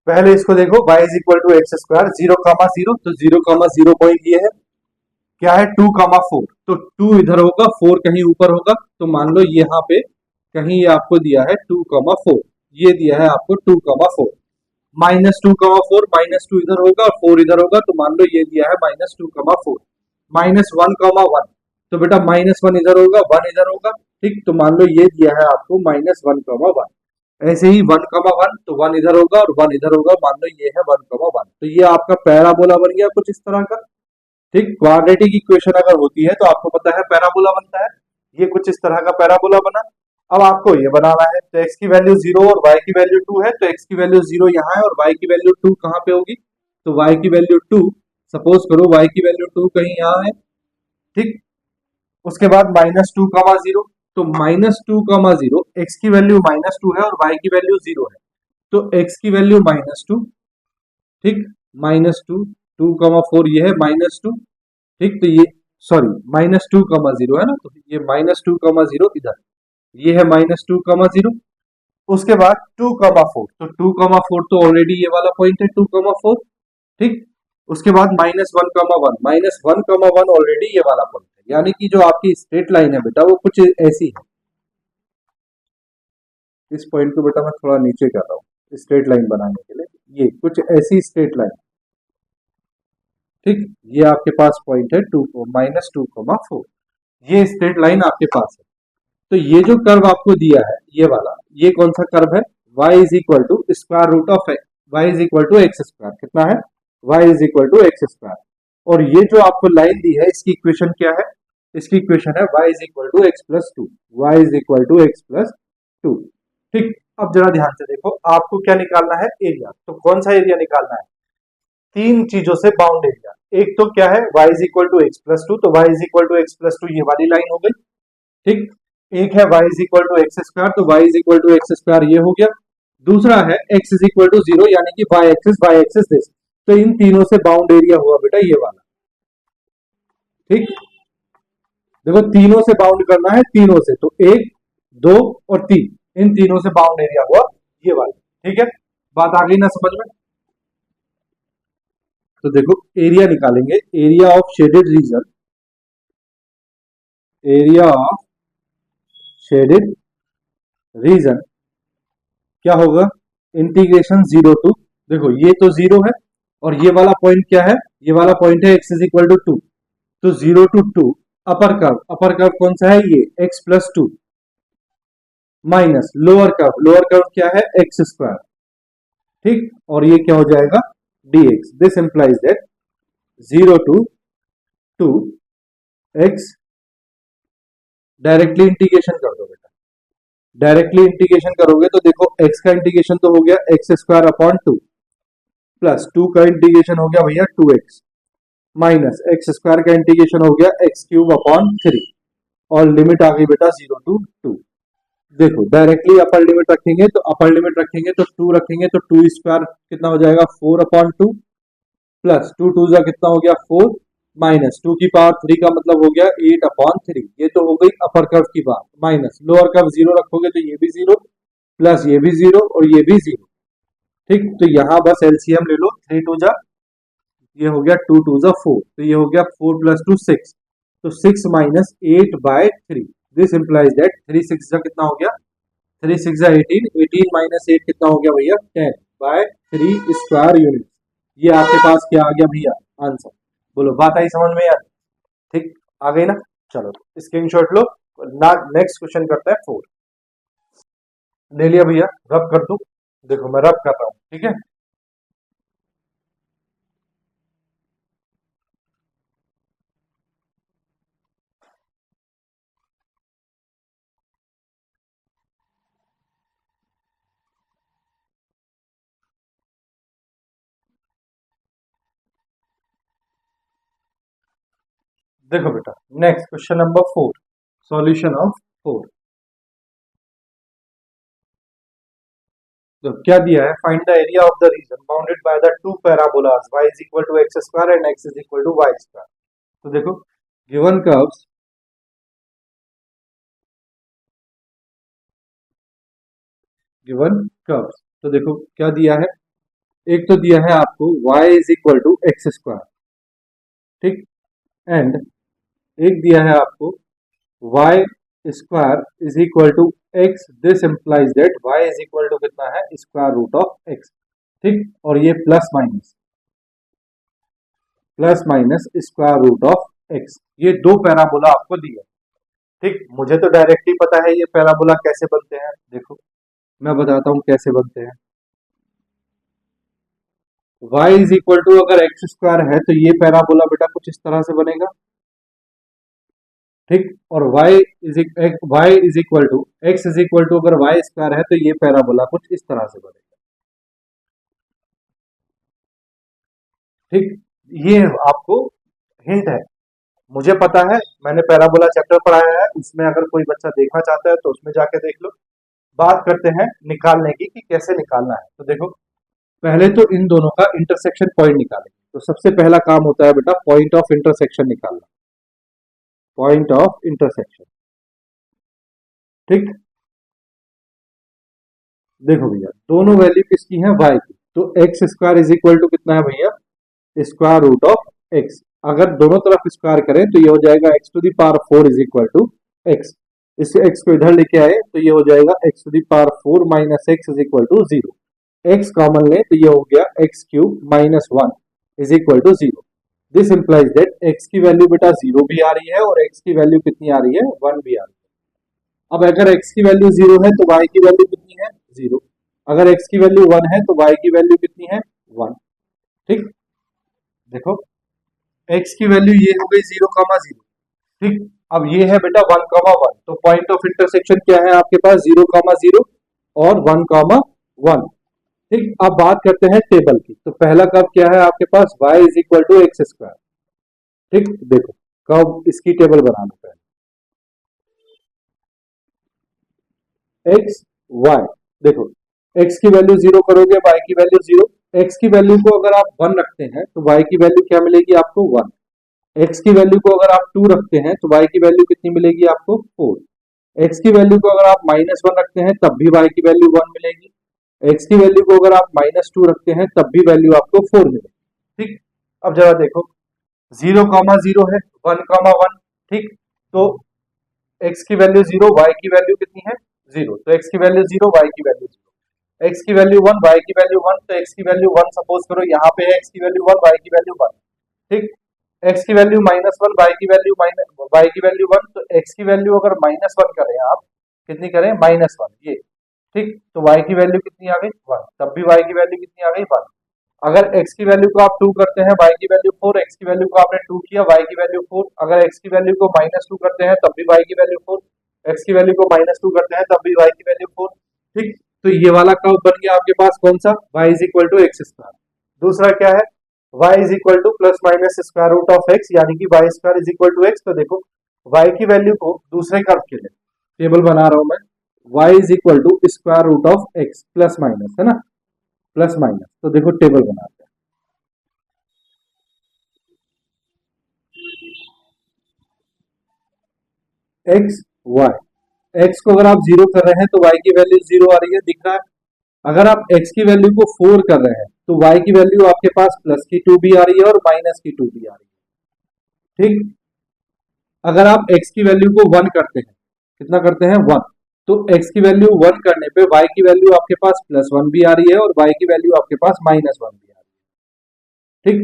पहले इसको देखो y is equal to x square 0,0, तो 0,0 पॉइंट ये है, क्या है 2,4, तो 2 इधर होगा 4 कहीं ऊपर होगा, तो मान लो यहाँ पे कहीं ये आपको दिया है 2,4, ये दिया है आपको 2,4, -2, -2 इधर होगा और 4 इधर होगा, तो मान लो ये दिया है -2, 4, -1, 1, तो बेटा -1 इधर होगा, 1 इधर होगा, ठीक। तो मान लो ये दिया है आपको -1, 1, ऐसे ही 1, 1 तो 1 इधर होगा और 1 इधर होगा, मान लो ये है 1, 1, तो ये आपका पैराबोला बन गया कुछ इस तरह का, ठीक। क्वाड्रेटिक इक्वेशन अगर होती है तो आपको पता है पैराबोला बनता है, ये कुछ इस तरह का पैराबोला बना। अब आपको ये बनाना है, तो x की वैल्यू 0 और y की वैल्यू 2 है, तो x की वैल्यू 0 यहाँ है और y की वैल्यू 2 कहाँ पे होगी, तो y की वैल्यू 2, सपोज करो y की वैल्यू 2 कहीं यहाँ है, ठीक। उसके बाद -2, 0, तो -2, 0, x की वैल्यू -2 है और y की वैल्यू 0 है, तो x की वैल्यू -2, ठीक, -2, 2, 4 ये है -2, ठीक। तो ये सॉरी -2, 0 है ना, तो ये -2, 0 इधर, ये है -2, 0, उसके बाद 2, 4, तो 2, 4 तो ऑलरेडी ये वाला पॉइंट है 2, 4, ठीक। उसके बाद -1, 1, -1, 1 ऑलरेडी ये वाला पॉइंट है, यानी कि जो आपकी स्ट्रेट लाइन है बेटा वो कुछ ऐसी है। इस पॉइंट को बेटा मैं थोड़ा नीचे कर रहा हूँ स्ट्रेट लाइन बनाने के लिए, ये कुछ ऐसी स्ट्रेट लाइन, ठीक। ये आपके पास पॉइंट है -2, 4, ये स्ट्रेट लाइन आपके पास है। तो ये जो कर्व आपको दिया है ये वाला, ये कौन सा कर्व है, y is equal to square root of y is equal to x square, कितना है y is equal to x square, और ये जो आपको लाइन दी है इसकी इक्वेशन क्या है, इसकी इक्वेशन है y is equal to x plus two, y is equal to x plus two, ठीक। अब जरा ध्यान से देखो, आपको क्या निकालना है, एरिया। तो कौन सा एरिया निकालना है, तीन चीजों से बाउंड एरिया। एक तो क्या है y is equal to x plus two, तो y is equal to x plus two ये वाली लाइन हो गई, ठीक। एक है y is equal to x square, तो y is equal to x square ये हो गया। दूसरा है x इज इक्वल टू 0, यानी कि y एक्सिस दिस, तो इन तीनों से बाउंड एरिया हुआ बेटा ये वाला, ठीक। देखो तीनों से बाउंड करना है, तीनों से, तो 1, 2 और 3, इन तीनों से बाउंड एरिया हुआ ये वाला, ठीक है। बात आ गई ना समझ में। तो देखो एरिया निकालेंगे, area of shaded region, area of shaded reason क्या होगा, इंटीग्रेशन 0 टू, देखो ये तो 0 है और ये वाला पॉइंट क्या है, ये वाला पॉइंट है x इज इक्वल टू 2, तो 0 टू 2 अपर कर्व कौन सा है, ये x plus 2 minus lower curve क्या है एक्स स्क्वायर, ठीक। और ये क्या हो जाएगा dx, this implies that 0 to 2 x, directly integration कर दो बेटा, डायरेक्टली इंटीग्रेशन करोगे तो देखो x का इंटीग्रेशन तो हो गया एक्स स्क्वायर अपॉन 2, प्लस 2 का इंटीग्रेशन हो गया भैया 2x, माइनस एक्स स्क्वायर का इंटीग्रेशन हो गया एक्स क्यूब अपॉन 3, और लिमिट आ गई बेटा 0 टू 2। देखो डायरेक्टली अपर लिमिट रखेंगे तो अपर लिमिट रखेंगे तो 2 रखेंगे तो 2 स्क्वायर कितना हो जाएगा 4/2, प्लस 2 जा कितना हो गया 4, माइनस 2 की पावर 3 का मतलब हो गया 8/3, ये तो हो गई अपर कर्व की बात, माइनस लोअर कर्व 0 रखोगे तो ये भी 0, प्लस ये भी 0 और ये भी 0, ठीक। तो यहाँ बस एलसीएम ले लो, 3 2 जा, ये हो गया 2 2 जा 4, तो ये हो गया 4 प्लस 2 6, तो 6 माइनस 8/3, दिस इंप्लाइज दैट 3 6 जा कितना हो गया 3 6 जा 18, 18 माइनस 8 कितना हो गया भैया 10/3 स्क्वायर यूनिट। ये आपके पास क्या आ गया भैया आंसर, बोलो बात आई समझ में यार, ठीक आ गई ना। चलो स्क्रीनशॉट लो ना, नेक्स्ट क्वेश्चन करता है 4, ले लिया भैया, रब कर दूं, देखो मैं रब कर रहा हूं, ठीक है। देखो बेटा next question number 4, solution of 4। तो क्या दिया है, find the area of the region bounded by the two parabolas y is equal to x square and x is equal to y square. तो देखो गिवन कर्व्स, गिवन कर्व्स, तो देखो क्या दिया है, एक तो दिया है आपको y is equal to x square, ठीक, एंड एक दिया है आपको y square is equal to x, this implies that y is equal to कितना है स्क्वायर रूट ऑफ x। ठीक, और ये plus minus square root of x, ये दो पैराबोला आपको दिए। ठीक, मुझे तो डायरेक्टली पता है ये पैराबोला कैसे बनते हैं। देखो मैं बताता हूं कैसे बनते हैं। y इज इक्वल टू अगर एक्स स्क्वायर है तो ये पैराबोला बेटा कुछ इस तरह से बनेगा। ठीक, और y is equal to x is equal to अगर y स्क्वायर है तो ये पैराबोला कुछ इस तरह से बनेगा। ठीक, ये आपको हिंट है, मुझे पता है, मैंने पैराबोला चैप्टर पढ़ाया है, उसमें अगर कोई बच्चा देखना चाहता है तो उसमें जाके देख लो। बात करते हैं निकालने की कि कैसे निकालना है। तो देखो पहले तो इन दोनों का इंटरसेक्शन पॉइंट निकालेंगे। तो सबसे पहला काम होता है बेटा पॉइंट ऑफ इंटरसेक्शन निकालना, पॉइंट ऑफ इंटरसेक्शन। ठीक, देखो भैया दोनों वैल्यू किसकी है, y की, तो x square is equal to कितना है भैया, स्क्वायर रूट ऑफ एक्स। अगर दोनों तरफ स्क्वायर करें तो ये हो जाएगा x to the power 4 is equal to x. इस एक्स को इधर लेके आए तो ये हो जाएगा x to the power 4 minus x is equal to 0। X common ले तो ये हो गया x cube minus 1 is equal to 0। This implies that x की वैल्यू बेटा 0 भी आ रही है और एक्स की वैल्यू कितनी आ रही है, 1 भी आ रही है। अब अगर x की वैल्यू 0 है तो y की वैल्यू कितनी है, 0। अगर x की वैल्यू 1 है तो y की वैल्यू कितनी है, 1। ठीक, देखो x की वैल्यू ये हो गई 0,0। ठीक, अब ये है बेटा 1,1। तो पॉइंट ऑफ इंटरसेक्शन क्या है आपके पास, 0,0 और 1,1। ठीक, अब बात करते हैं टेबल की। तो पहला कर्व क्या है आपके पास, y is equal to x square. ठीक, देखो कर्व इसकी टेबल बनाना पहले, एक्स वाई। देखो x की वैल्यू 0 करोगे, y की वैल्यू 0। x की वैल्यू को अगर आप 1 रखते हैं तो y की वैल्यू क्या मिलेगी आपको, 1। x की वैल्यू को अगर आप 2 रखते हैं तो y की वैल्यू कितनी मिलेगी आपको, 4। x की वैल्यू को अगर आप -1 रखते हैं तब भी y की वैल्यू 1 मिलेगी। x की वैल्यू को अगर आप -2 रखते हैं तब भी वैल्यू आपको 4 मिलेगी। ठीक, अब जरा देखो 0,0 है, 1,1। ठीक, तो x की वैल्यू 0, y की वैल्यू कितनी है, 0। तो x की वैल्यू 0, y की वैल्यू 0। x की वैल्यू 1, y की वैल्यू 1। तो x की वैल्यू 1 सपोज करो यहाँ पे है, x की वैल्यू 1, y की वैल्यू 1। ठीक, x की वैल्यू -1, y की वैल्यू y की वैल्यू 1। तो x की वैल्यू अगर -1 करें आप, कितनी करें, -1 ये। ठीक, तो y की वैल्यू कितनी आ गई, 1। तब भी y की वैल्यू कितनी आ गई, 1। अगर x की वैल्यू को आप 2 करते हैं, y की वैल्यू 4। x की वैल्यू को आपने 2 किया, y की वैल्यू 4। अगर x की वैल्यू को -2 करते हैं तब भी y की वैल्यू 4। x की वैल्यू को -2 करते हैं तब भी y की वैल्यू 4। ठीक, तो ये वाला कर्व बन गया आपके पास कौन सा, y is equal to x square. दूसरा क्या है, y is equal to plus minus square root of x, यानी कि y square is equal to x. तो देखो y की वैल्यू को दूसरे कर्व के लिए टेबल बना रहा हूं मैं, y is equal to square root of x plus minus, है ना, प्लस माइनस। तो देखो टेबल बनाते हैं, एक्स वाई, एक्स को अगर आप 0 कर रहे हैं तो y की वैल्यू 0 आ रही है, दिख रहा है। अगर आप x की वैल्यू को 4 कर रहे हैं तो y की वैल्यू आपके पास प्लस की 2 भी आ रही है और माइनस की 2 भी आ रही है। ठीक, अगर आप x की वैल्यू को 1 करते हैं, कितना करते हैं, 1। तो x की वैल्यू 1 करने पे y की वैल्यू आपके पास +1 भी आ रही है और y की वैल्यू आपके पास -1 भी आ रही है। ठीक,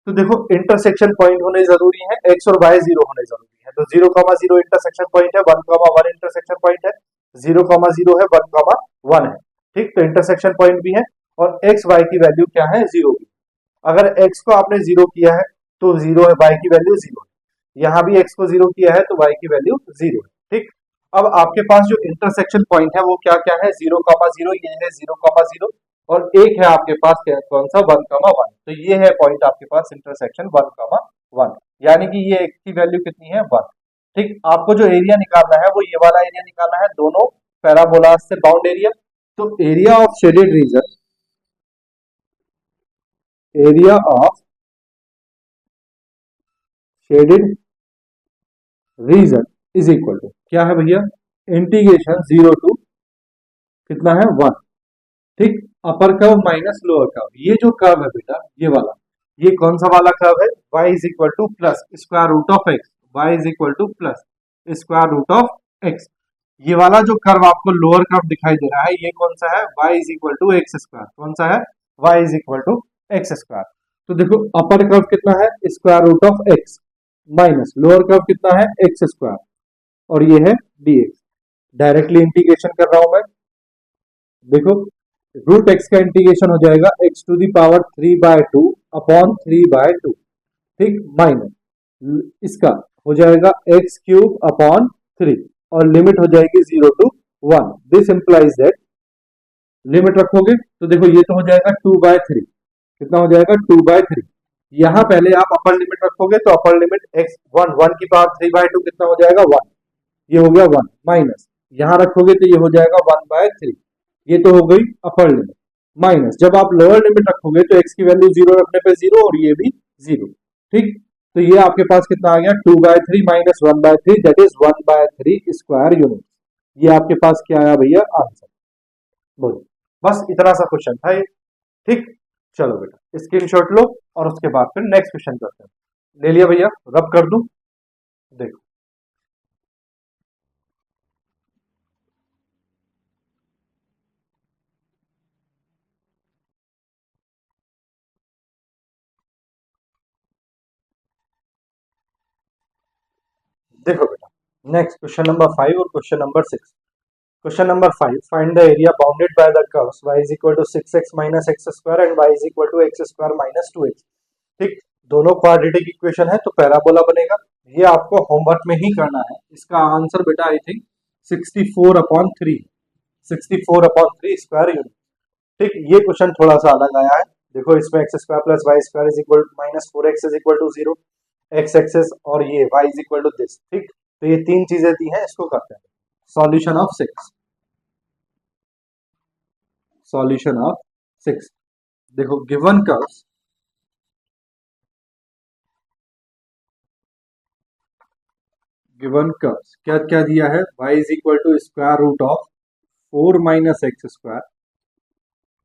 तो देखो इंटरसेक्शन पॉइंट होने जरूरी है, x और y 0 होने जरूरी है। तो 0,0 इंटरसेक्शन पॉइंट है, 1,1 इंटरसेक्शन पॉइंट है, 0,0 है, 1,1 है। ठीक, तो इंटरसेक्शन पॉइंट भी है और x y की वैल्यू क्या है, 0 भी। अगर x को आपने 0 किया है तो 0 है, y की वैल्यू 0 है। यहाँ भी x को 0 किया है तो y की वैल्यू 0 है। ठीक, अब आपके पास जो इंटरसेक्शन पॉइंट है वो क्या क्या है, 0,0, ये है 0,0 और एक है आपके पास कौन सा, 1,1। तो ये है पॉइंट आपके पास इंटरसेक्शन 1,1, यानी कि ये x की वैल्यू कितनी है, 1। ठीक, आपको जो एरिया निकालना है वो ये वाला एरिया निकालना है, दोनों पैराबोला से बाउंड एरिया। तो area of shaded region, area of shaded region is equal to क्या है भैया, इंटीग्रेशन 0 टू कितना है, 1। ठीक, अपर कर्व माइनस लोअर कर्व, ये जो कर्व है बेटा ये वाला, ये कौन सा वाला कर्व है, y is equal to plus square root of x, y is equal to plus square root of x. ये वाला जो कर्व आपको लोअर कर्व दिखाई दे रहा है ये कौन सा है, y is equal to x square. कौन सा है, y is equal to x square. तो देखो अपर कर्व कितना है, square root of x, minus lower curve कितना है, एक्स स्क्वायर, और ये है dx। डायरेक्टली इंटीग्रेशन कर रहा हूं मैं। देखो रूट एक्स का इंटीग्रेशन हो जाएगा x to the power 3/2 upon 3/2, ठीक, माइनस इसका हो जाएगा एक्स क्यूब अपॉन 3, और लिमिट हो जाएगी 0 to 1। This implies that, limit रखोगे तो देखो ये तो हो जाएगा 2/3, कितना हो जाएगा 2/3। यहां पहले आप अपर लिमिट रखोगे तो अपर लिमिट एक्स 1 की पावर 3/2 कितना हो जाएगा 1, ये हो गया 1, माइनस यहां रखोगे तो ये हो जाएगा 1/3, ये तो हो गई अपर लिमिट, माइनस जब आप लोअर लिमिट रखोगे तो एक्स की वैल्यू 0 रखने पे 0 और ये भी 0, ठीक। तो ये आपके पास कितना आ गया 2/3 minus 1/3, that is 1/3 square unit. ये आपके पास क्या आया भैया, आंसर। बोलो, बस इतना सा क्वेश्चन था ये, ठीक। चलो बेटा स्क्रीनशॉट लो और उसके बाद फिर नेक्स्ट क्वेश्चन करते हैं। ले लिया भैया, रब कर दूं, देखो देखो बेटा, नेक्स्ट क्वेश्चन नंबर 5 और question number 6। Question number 5, find the area bounded by the curves y is equal to 6x minus x square and y is equal to x square minus 2x, ठीक। दोनों quadratic equation है तो parabola बनेगा। ये आपको homework में ही करना है। इसका आंसर बेटा आई थिंक 64/3, 64/3 स्क्वायर यूनिट, ठीक। ये क्वेश्चन थोड़ा सा अलग आया है। देखो इसमें x square plus y square is equal minus 4x is equal to 0, x axis और ये y is equal to this, ठीक। तो ये तीन चीजें दी हैं, इसको करते हैं। Solution of 6, solution of 6। देखो गिवन कर्व्स, गिवन कर्व्स क्या क्या दिया है, y is equal to square root of 4 minus x square,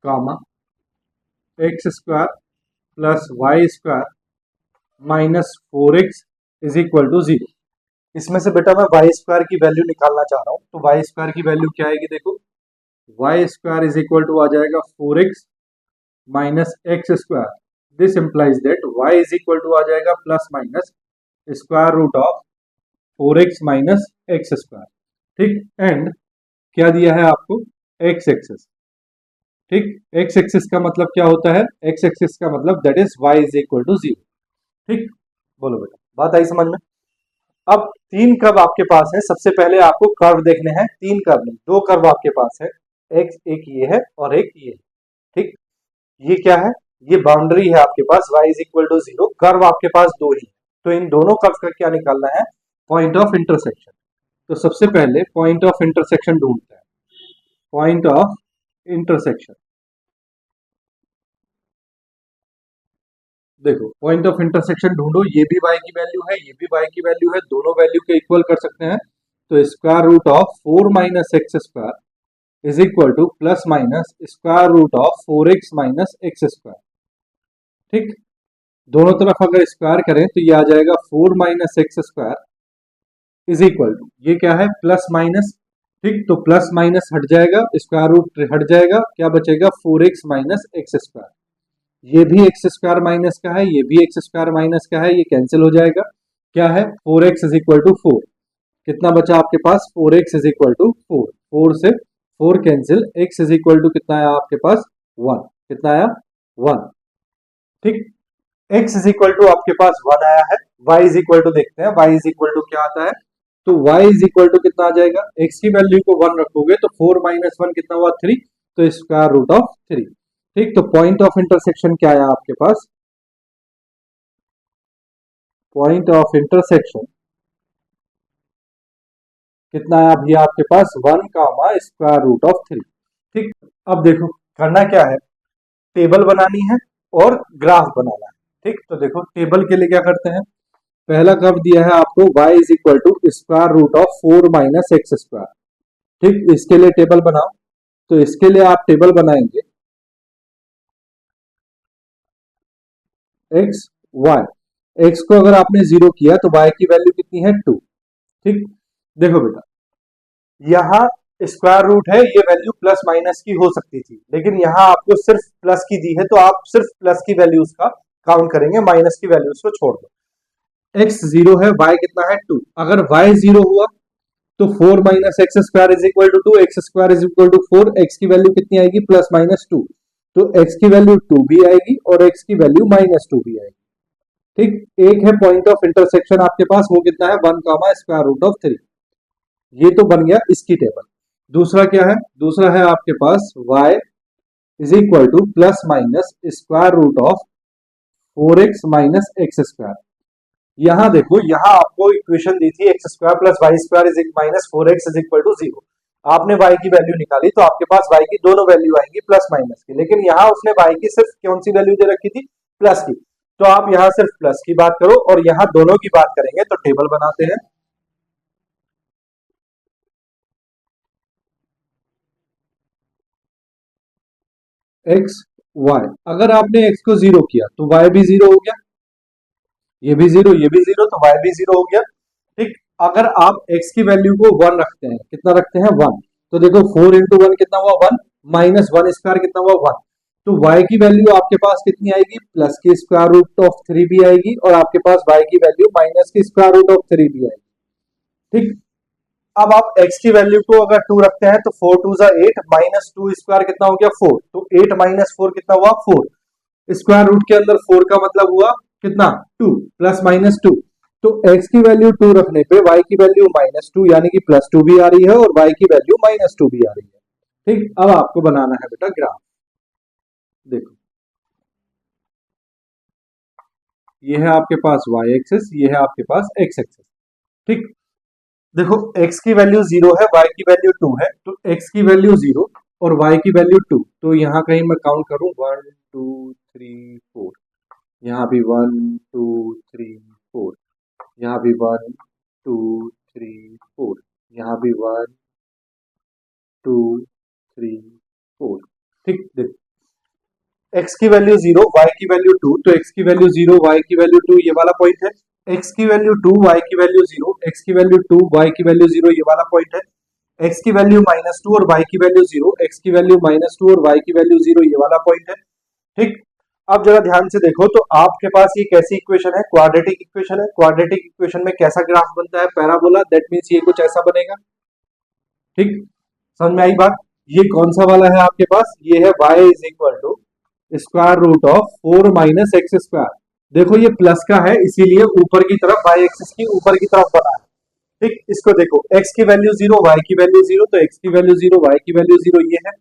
comma x square plus y square minus 4x is equal to 0। इसमें से बेटा मैं वाई स्क्वायर की वैल्यू निकालना चाह रहा हूं, तो वाई स्क्वायर की वैल्यू क्या आएगी, देखो y square is equal to आ जाएगा 4x minus x square. This implies that y is equal to आ जाएगा plus minus square root of 4x minus x square, ठीक। एंड क्या दिया है आपको, एक्स एक्सिस, ठीक। एक्स एक्सिस का मतलब क्या होता है, एक्स एक्सिस का मतलब that is y is equal to 0, ठीक। बोलो बेटा, बात आई समझ में। अब तीन कर्व आपके पास है, सबसे पहले आपको कर्व देखने हैं, तीन कर्व नहीं, दो कर्व आपके पास है, एक ये है और एक ये है, ठीक। ये क्या है, ये बाउंड्री है आपके पास, y is equal to 0, curve आपके पास दो ही है, तो इन दोनों कर्व का क्या निकालना है, पॉइंट ऑफ इंटरसेक्शन। तो सबसे पहले पॉइंट ऑफ इंटरसेक्शन ढूंढते हैं, पॉइंट ऑफ इंटरसेक्शन। देखो पॉइंट ऑफ इंटरसेक्शन ढूंढो, ये भी y की वैल्यू है, ये भी y की वैल्यू है, दोनों वैल्यू के इक्वल कर सकते हैं। तो square root of 4 minus x square is equal to plus minus square root of 4x minus x square, ठीक। दोनों तरफ अगर स्क्वायर करें तो ये आ जाएगा 4 minus x square is equal to, ये क्या है प्लस माइनस, ठीक। तो प्लस माइनस हट जाएगा, स्क्वायर रूट हट जाएगा, क्या बचेगा 4x माइनस एक्स स्क्वायर। ये भी एक्स स्क्वायर माइनस का है, ये भी एक्स स्क्वायर माइनस का है, ये कैंसिल हो जाएगा, क्या है 4x इज इक्वल टू 4। कितना बचा आपके पास, 4x इज इक्वल टू 4, 4 से 4 cancel, x is equal to कितना आया आपके पास 1, कितना आया 1, ठीक। x इज इक्वल टू आपके पास 1 आया है, y इज इक्वल टू देखते हैं, y इज इक्वल टू क्या आता है, तो y इज इक्वल टू कितना आ जाएगा, x की वैल्यू को 1 रखोगे तो 4 माइनस 1 कितना हुआ 3, तो स्क्वायर रूट ऑफ 3, ठीक। तो पॉइंट ऑफ इंटरसेक्शन क्या आया आपके पास, पॉइंट ऑफ इंटरसेक्शन कितना आया भैया आपके पास 1 कामा स्क्वायर रूट ऑफ 3, ठीक। अब देखो करना क्या है, टेबल बनानी है और ग्राफ बनाना है, ठीक। तो देखो टेबल के लिए क्या करते हैं, पहला कर्व दिया है आपको y is equal to square root of 4 minus x square, ठीक। इसके लिए टेबल बनाओ, तो इसके लिए आप टेबल बनाएंगे x y, x को अगर आपने 0 किया तो y की वैल्यू कितनी है 2, ठीक। देखो बेटा यहाँ स्क्वायर रूट है, ये वैल्यू प्लस माइनस की हो सकती थी, लेकिन यहाँ आपको सिर्फ प्लस की दी है तो आप सिर्फ प्लस की वैल्यूज का काउंट करेंगे, माइनस की वैल्यूज को छोड़ दो। x 0 है, y कितना है 2। अगर y 0 हुआ तो 4 minus x square is equal to 2, x square is equal to 4, x की वैल्यू कितनी आएगी प्लस माइनस 2, तो x की वैल्यू 2 भी आएगी और x की वैल्यू माइनस 2 भी आएगी। ठीक, एक है पॉइंट ऑफ इंटरसेक्शन आपके पास, वो कितना है 1 कामा स्क्वायर रूट ऑफ 3। ये तो बन गया इसकी टेबल। दूसरा क्या है, दूसरा है आपके पास y is equal to plus minus square root of 4x minus x square. यहां देखो, यहां आपको इक्वेशन दी थी x square plus y square is minus 4x is equal to 0। आपने y की वैल्यू निकाली तो आपके पास y की दोनों वैल्यू आएंगी प्लस माइनस की, लेकिन यहाँ उसने y की सिर्फ कौन सी वैल्यू दे रखी थी, प्लस की। तो आप यहाँ सिर्फ प्लस की बात करो और यहाँ दोनों की बात करेंगे, तो टेबल बनाते हैं। एक्स वाई, अगर आपने x को 0 किया तो y भी 0 हो गया, ये भी 0, ये भी 0, तो y भी 0 हो गया। ठीक, अगर आप x की वैल्यू को 1 रखते हैं, कितना रखते हैं 1, तो देखो 4 इंटू 1 कितना हुआ 1, माइनस 1 स्क्वायर कितना हुआ 1, तो y की वैल्यू आपके पास कितनी आएगी प्लस की स्क्वायर रूट ऑफ 3 भी आएगी और आपके पास y की वैल्यू माइनस की स्क्वायर रूट ऑफ 3 भी आएगी। ठीक, अब आप x की वैल्यू को अगर 2 रखते हैं तो 4 2 जा 8, माइनस 2 स्क्वायर कितना हो गया 4, तो 8 माइनस 4 कितना हुआ 4, स्क्वायर रूट के अंदर 4 का मतलब हुआ कितना 2, प्लस माइनस 2, तो x की वैल्यू 2 रखने पे y की वैल्यू माइनस 2 यानी कि प्लस 2 भी आ रही है और y की वैल्यू माइनस 2 भी आ रही है। ठीक, अब आपको बनाना है बेटा ग्राफ। देखो, ये है आपके पास y एक्सिस, ये है आपके पास x एक्सिस। ठीक, देखो x की वैल्यू 0 है, y की वैल्यू 2 है, तो x की वैल्यू 0 और y की वैल्यू 2, तो यहाँ कहीं मैं काउंट करूं 1 2 3 4, यहाँ भी 1 2 3 4, यहाँ भी 1 2 3 4, यहाँ भी 1 2 3 4। ठीक, देखो x की वैल्यू 0, y की वैल्यू 2, तो x की वैल्यू 0, y की वैल्यू 2, ये वाला पॉइंट है। x की वैल्यू 2, y की वैल्यू 0, x की वैल्यू 2, y की वैल्यू 0, ये वाला पॉइंट है। x की वैल्यू माइनस 2 और y की वैल्यू 0, x की वैल्यू माइनस 2 और y की वैल्यू 0, ये वाला पॉइंट है। ठीक, अब जरा ध्यान से देखो, तो आपके पास ये कैसी इक्वेशन है, क्वाड्रेटिक इक्वेशन है। क्वाड्रेटिक इक्वेशन में कैसा ग्राफ बनता है, पैराबोला, दैट मीन्स ये कुछ ऐसा बनेगा। ठीक, समझ में आई बात। ये कौन सा वाला है आपके पास, ये है y is equal to square root of 4 minus x square. देखो ये प्लस का है इसीलिए ऊपर की तरफ y एक्सिस की ऊपर की तरफ बना है। ठीक, इसको देखो, x की वैल्यू 0, y की वैल्यू 0, तो x की वैल्यू 0, y की वैल्यू 0, ये है।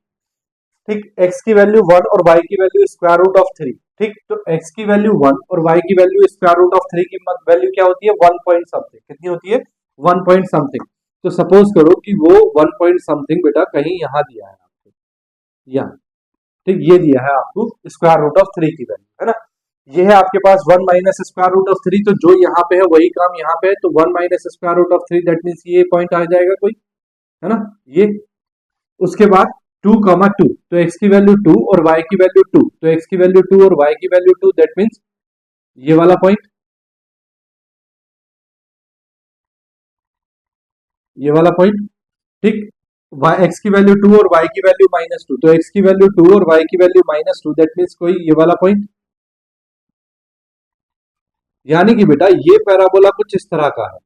ठीक, x की वैल्यू 1 और y की वैल्यू स्क्वायर रूट ऑफ 3। ठीक, तो x की वैल्यू 1 और y की वैल्यू स्क्वायर रूट ऑफ 3 की वैल्यू क्या होती है 1 पॉइंट समथिंग, कितनी होती है 1 पॉइंट समथिंग। तो सपोज करो कि वो 1 पॉइंट समथिंग बेटा कहीं यहाँ दिया है आपको, यहाँ। ठीक, ये दिया है आपको स्क्वायर रूट ऑफ 3 की वैल्यू, है ना। ये है आपके पास 1 माइनस स्क्वायर रूट ऑफ 3, तो जो यहाँ पे है वही काम यहाँ पे है, तो 1 minus square root of 3, that means ये पॉइंट आ जाएगा कोई, है ना, ये। उसके बाद 2 कॉमा 2, तो x की वैल्यू 2 और y की वैल्यू 2, तो x की वैल्यू 2 और y की वैल्यू 2, दैट मीन्स ये वाला पॉइंट, ये वाला पॉइंट। ठीक, x की वैल्यू 2 और y की वैल्यू माइनस 2, तो x की वैल्यू 2 और y की वैल्यू माइनस 2, दैट मीन्स कोई ये वाला पॉइंट। यानी कि बेटा ये पैराबोला कुछ इस तरह का है।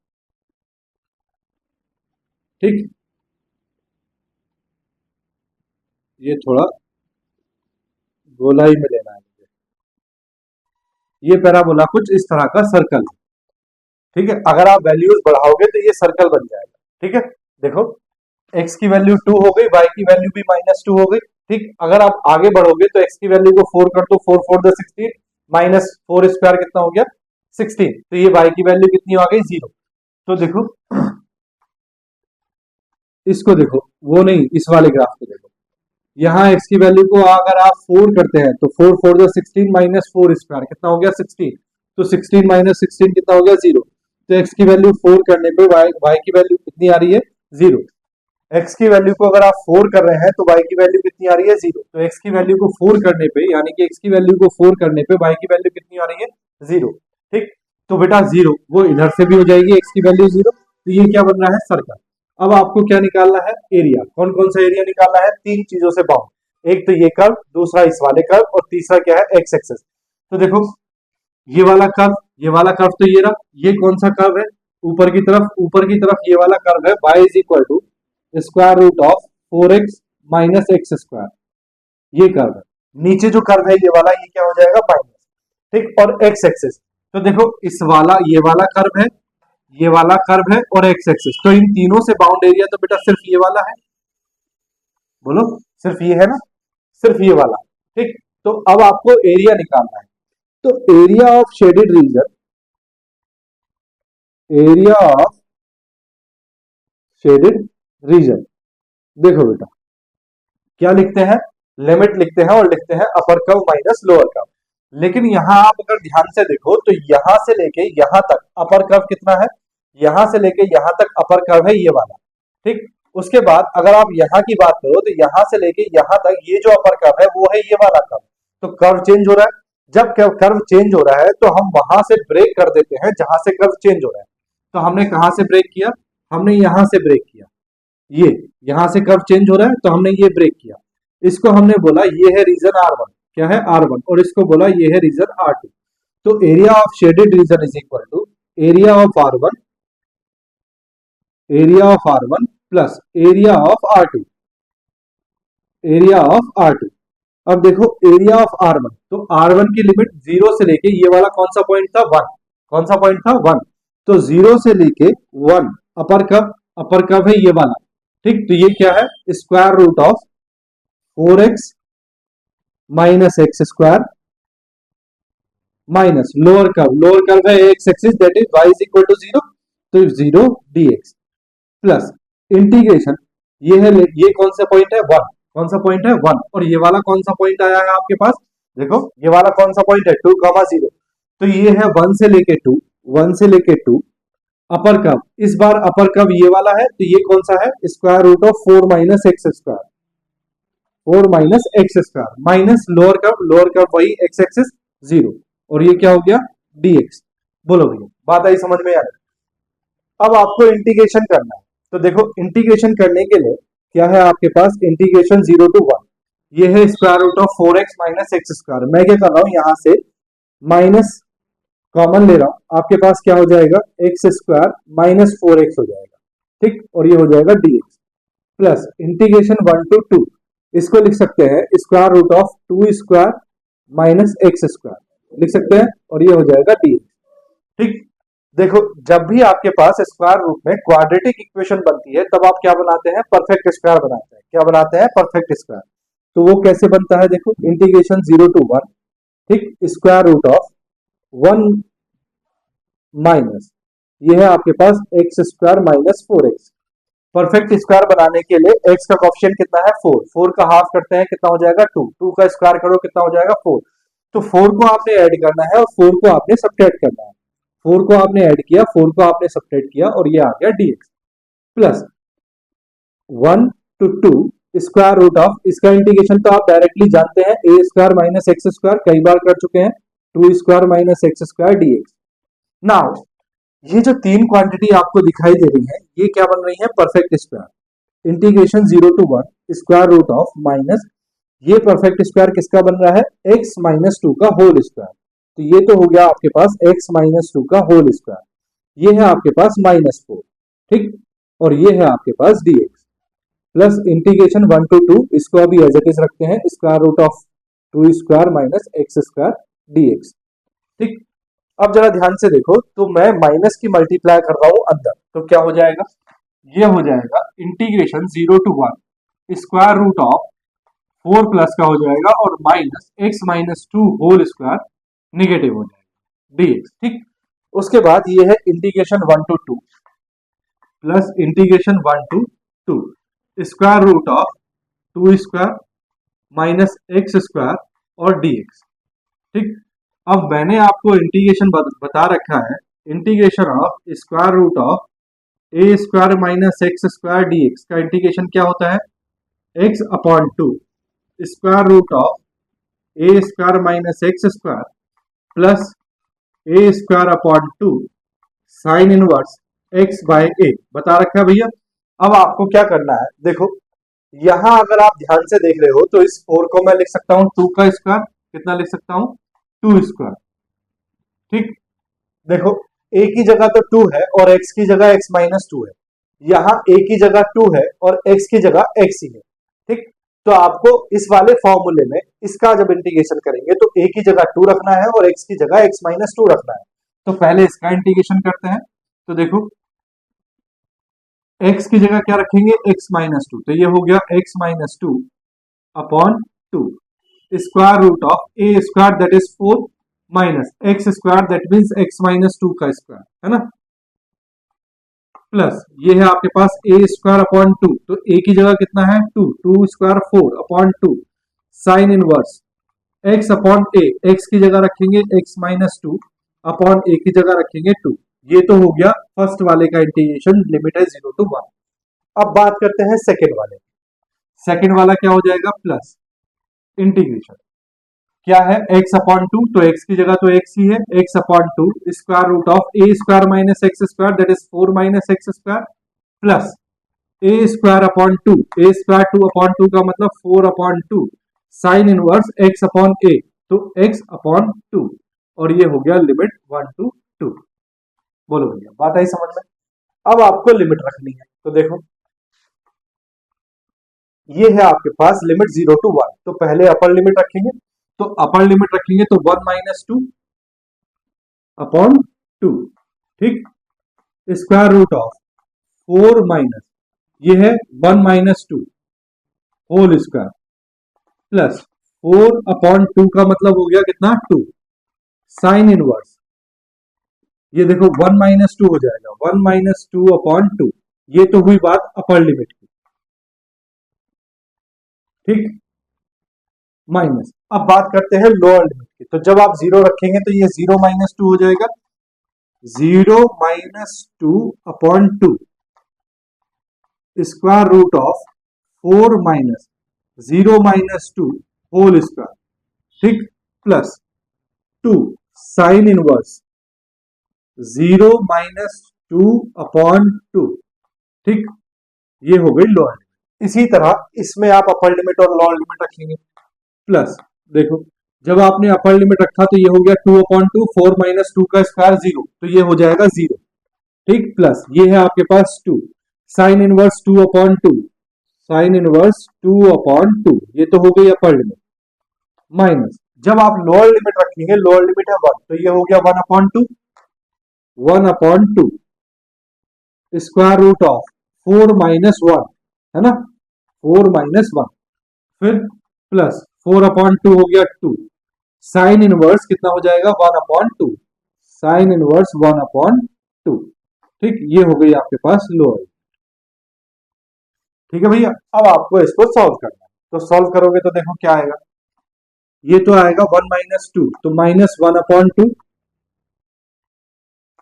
ठीक, ये थोड़ा गोलाई में लेना है मुझे। ये पैराबोला कुछ इस तरह का सर्कल है। ठीक है, अगर आप वैल्यूज बढ़ाओगे तो ये सर्कल बन जाएगा। ठीक है, देखो x की वैल्यू 2 हो गई, y की वैल्यू भी माइनस 2 हो गई। ठीक, अगर आप आगे बढ़ोगे तो x की वैल्यू को 4 कर दो, 4 4 द 16, माइनस 4 स्क्वायर कितना हो गया 16, तो ये y की वैल्यू कितनी आ गई 0। तो देखो इसको देखो, वो नहीं, इस वाले ग्राफ को देखो, यहाँ x की वैल्यू को अगर आप 4 करते हैं तो 4 4 द 16 माइनस 4 स्क्वायर कितना हो गया 16, तो 16 माइनस 16 कितना हो गया 0। तो x की वैल्यू 4 करने पे y की वैल्यू कितनी आ रही है 0। x की वैल्यू को अगर आप 4 कर रहे हैं तो y की वैल्यू कितनी आ रही है 0। तो x की वैल्यू को 4 करने पे, यानी कि x की वैल्यू को 4 करने पे y की वैल्यू कितनी आ रही है 0। ठीक, तो बेटा 0 वो इधर से भी हो जाएगी x की वैल्यू 0, तो ये क्या बन रहा है सर्कल। अब आपको क्या निकालना है, एरिया। कौन कौन सा एरिया निकालना है, तीन चीजों से बाउंड, एक तो ये कर्व, दूसरा इस वाले कर्व, और तीसरा क्या है, एक्स एक्सेस। तो देखो ये वाला कर्व, ये वाला कर्व तो ये रहा, ये कौन सा कर्व है, ऊपर की तरफ, ऊपर की तरफ ये वाला कर्व है, y is equal to square root of 4x minus x square, ये कर्व है। नीचे जो कर्व है ये वाला, ये क्या हो जाएगा, माइनस, ठीक, और एक्स एक्सेस। तो देखो इस वाला, ये वाला कर्व है, ये वाला कर्व है, और एक्स एक्सेस, तो इन तीनों से बाउंड एरिया तो बेटा सिर्फ ये वाला है, बोलो सिर्फ ये है ना, सिर्फ ये वाला, ठीक। तो अब आपको एरिया निकालना है, तो area of shaded region, area of shaded reason, देखो बेटा क्या लिखते हैं, लिमिट लिखते हैं और लिखते हैं अपर कर्व माइनस लोअर कर्व। लेकिन यहां आप अगर ध्यान से देखो तो यहां से लेके यहां तक अपर कर्व कितना है, यहां से लेके यहां तक अपर कर्व है ये वाला, ठीक। उसके बाद अगर आप यहां की बात करो तो यहां से लेके यहां तक ये जो अपर कर्व है वो है ये वाला कर्व। तो कर्व चेंज हो रहा है, जब कर्व चेंज हो रहा है तो हम वहां से ब्रेक कर देते हैं जहां से कर्व चेंज हो रहा है। तो हमने कहां से ब्रेक किया, हमने यहां से ब्रेक किया, ये यहां से कर्व चेंज हो रहा है तो हमने ये ब्रेक किया, इसको हमने बोला ये है रीजन R1, क्या है R1, और इसको बोला ये है रीजन R2। तो area of shaded region is equal to area of R1, area of R1 plus area of R2, area of R2। अब देखो एरिया ऑफ R1, तो R1 की लिमिट 0 से लेके ये वाला कौन सा पॉइंट था, 1, कौन सा पॉइंट था, 1, तो 0 से लेके 1 अपर कर्व, अपर कर्व है ये वाला, ठीक। तो ये क्या है, square root of 4x minus x square minus lower curve है x axis, that is y is equal to 0, तो 0 dx प्लस इंटीग्रेशन, ये है, ये कौन सा पॉइंट है, 1, कौन सा पॉइंट है, 1, और ये वाला कौन सा पॉइंट आया है आपके पास, देखो ये वाला कौन सा पॉइंट है, 2,0, तो ये है 1 से लेके 2, 1 से लेके 2 अपर कर्व। इस बार अपर कर्व ये वाला है, तो ये कौन सा है, square root of 4 minus x square, 4 minus x square minus lower curve वही एक्स एक्सिस 0, और ये क्या हो गया, dx। बोलो भैया बात आई समझ में, यार अब आपको इंटीग्रेशन करना है। तो देखो इंटीग्रेशन करने के लिए क्या है आपके पास, इंटीग्रेशन 0 to 1, ये है square root of 4x minus x square. मैं क्या कर रहा हूं, यहां से माइनस कॉमन ले रहा हूं, आपके पास क्या हो जाएगा, एक्स स्क्वायर माइनस 4x हो जाएगा, ठीक, और ये हो जाएगा dx प्लस इंटीग्रेशन 1 to 2, इसको लिख सकते हैं square root of 2 square minus x square लिख सकते हैं, और ये हो जाएगा dx, ठीक। देखो जब भी आपके पास स्क्वायर रूट में क्वाड्रेटिक इक्वेशन बनती है तब आप क्या बनाते हैं, परफेक्ट स्क्वायर बनाते हैं, क्या बनाते हैं, परफेक्ट स्क्वायर। तो वो कैसे बनता है, देखो इंटीग्रेशन 0 to 1, ठीक, स्क्वायर रूट ऑफ 1 माइनस, ये है आपके पास x square minus 4x। Perfect square बनाने के लिए x का कोएफिशिएंट कितना है, 4, 4 का हाफ करते हैं कितना हो जाएगा, 2, 2 का स्क्वायर करो कितना हो जाएगा, 4। तो 4 को आपने ऐड करना है और 4 को आपने सब्ट्रैक्ट करना है, 4 को आपने ऐड किया, 4 को आपने सब्ट्रैक्ट किया, और ये आ गया dx plus 1 to 2 square root of, इसका इंटीग्रेशन तो आप डायरेक्टली जानते हैं, a square minus x square कई बार कर चुके हैं, 2 square minus x square dx। Now ये जो तीन क्वांटिटी आपको दिखाई दे रही है ये क्या बन रही है, perfect square. Integration 0 to 1 square root of minus, ये परफेक्ट स्क्वायर किसका बन रहा है, x माइनस 2 का होल स्क्वायर। तो ये तो हो गया आपके पास x माइनस 2 का होल स्क्वायर, ये है आपके पास माइनस 4, ठीक, और ये है आपके पास dx प्लस इंटीग्रेशन 1 to 2, इसको अभी एज इट इज रखते हैं, square root of 2 square minus x square dx, ठीक। अब जरा ध्यान से देखो, तो मैं माइनस की मल्टीप्लाई कर रहा हूं अंदर, तो क्या हो जाएगा, ये हो जाएगा integration 0 to 1 square root of 4 plus का हो जाएगा, और minus x minus 2 whole square negative हो जाएगा dx, ठीक। उसके बाद ये है integration 1 to 2 plus integration 1 to 2 square root of 2 square minus x square और dx, ठीक। अब मैंने आपको इंटीग्रेशन बता रखा है, integration of square root of a square minus x square dx का इंटीग्रेशन क्या होता है, x upon 2 square root of a square minus x square plus A square upon 2 sine inverse x by a, बता रखा है भैया। अब आपको क्या करना है, देखो यहां अगर आप ध्यान से देख रहे हो तो इस 4 को मैं लिख सकता हूं 2 का स्क्वायर, कितना लिख सकता हूं 2 स्क्वायर। ठीक, देखो a की जगह तो 2 है और x की जगह x माइनस 2 है, यहाँ a की जगह 2 है और x की जगह x ही है। ठीक, तो आपको इस वाले फॉर्मूले में इसका जब इंटीग्रेशन करेंगे तो a की जगह 2 रखना है और x की जगह x माइनस 2 रखना है। तो पहले इसका इंटीग्रेशन करते हैं। तो देखो x की जगह क्या रखेंगे x माइनस 2, तो ये हो गया x minus 2 upon 2 square root of a square that is 4 minus x square that means x minus 2 का स्क्वायर, है ना, प्लस ये है आपके पास a स्क्वायर अपॉन 2, तो a की जगह कितना है 2, 2 square 4 upon 2 sine inverse x upon a, x की जगह रखेंगे x माइनस 2 अपॉन a की जगह रखेंगे 2। ये तो हो गया फर्स्ट वाले का इंटीग्रेशन, लिमिट है 0 to 1। अब बात करते हैं सेकेंड वाले। सेकेंड वाला क्या हो जाएगा, प्लस इंटीग्रेशन क्या है x अपॉन 2, तो x की जगह तो x ही है, x upon 2 square root of a square minus x square that is 4 minus x square plus a square upon 2, a square 2 upon 2 का मतलब 4 upon 2 sine inverse x upon a, तो x upon 2, और ये हो गया limit 1 to 2। बोलो भैया बात आई समझ में। अब आपको लिमिट रखनी है, तो देखो ये है आपके पास लिमिट 0 to 1, तो पहले अपर लिमिट रखेंगे, तो अपर लिमिट रखेंगे तो 1 माइनस 2 अपॉन 2, ठीक, स्क्वायर रूट ऑफ 4 माइनस ये है 1 minus 2 whole square plus 4 upon 2 का मतलब हो गया कितना 2 साइन इनवर्स, ये देखो 1 माइनस 2 हो जाएगा 1 माइनस 2 अपॉन 2, ये तो हुई बात अपर लिमिट की, ठीक, माइनस। अब बात करते हैं लोअर लिमिट की, तो जब आप 0 रखेंगे तो ये 0 माइनस 2 हो जाएगा 0 minus 2 upon 2 square root of 4 minus 0 minus 2 whole square, ठीक, plus 2 sine inverse 0 minus 2 upon 2, ठीक, ये हो गई लोअर लिमिट। इसी तरह इसमें आप अपर लिमिट और लोअर लिमिट रखेंगे, प्लस देखो जब आपने अपर लिमिट रखा तो ये हो गया 2 अपॉन 2 4 माइनस 2 का स्क्वायर 0, तो ये हो जाएगा 0, ठीक, प्लस ये है आपके पास 2 sine inverse 2 upon 2 sine inverse 2 upon 2, ये तो हो गई अपर लिमिट, माइनस जब आप लोअर लिमिट रखेंगे लोअर लिमिट है 1, तो ये हो गया 1 upon 2 1 upon 2 square root of 4 minus 1, है ना, 4 माइनस 1, फिर प्लस 4 अपॉन 2 हो गया 2 साइन इनवर्स कितना हो जाएगा 1 अपॉन 2 साइन इनवर्स 1 अपॉन 2, ठीक, ये हो गई आपके पास लोअर, ठीक है भैया। अब आपको इसको सॉल्व करना है, तो सॉल्व करोगे तो देखो क्या आएगा, ये तो आएगा 1 माइनस 2, तो माइनस 1 अपॉन 2,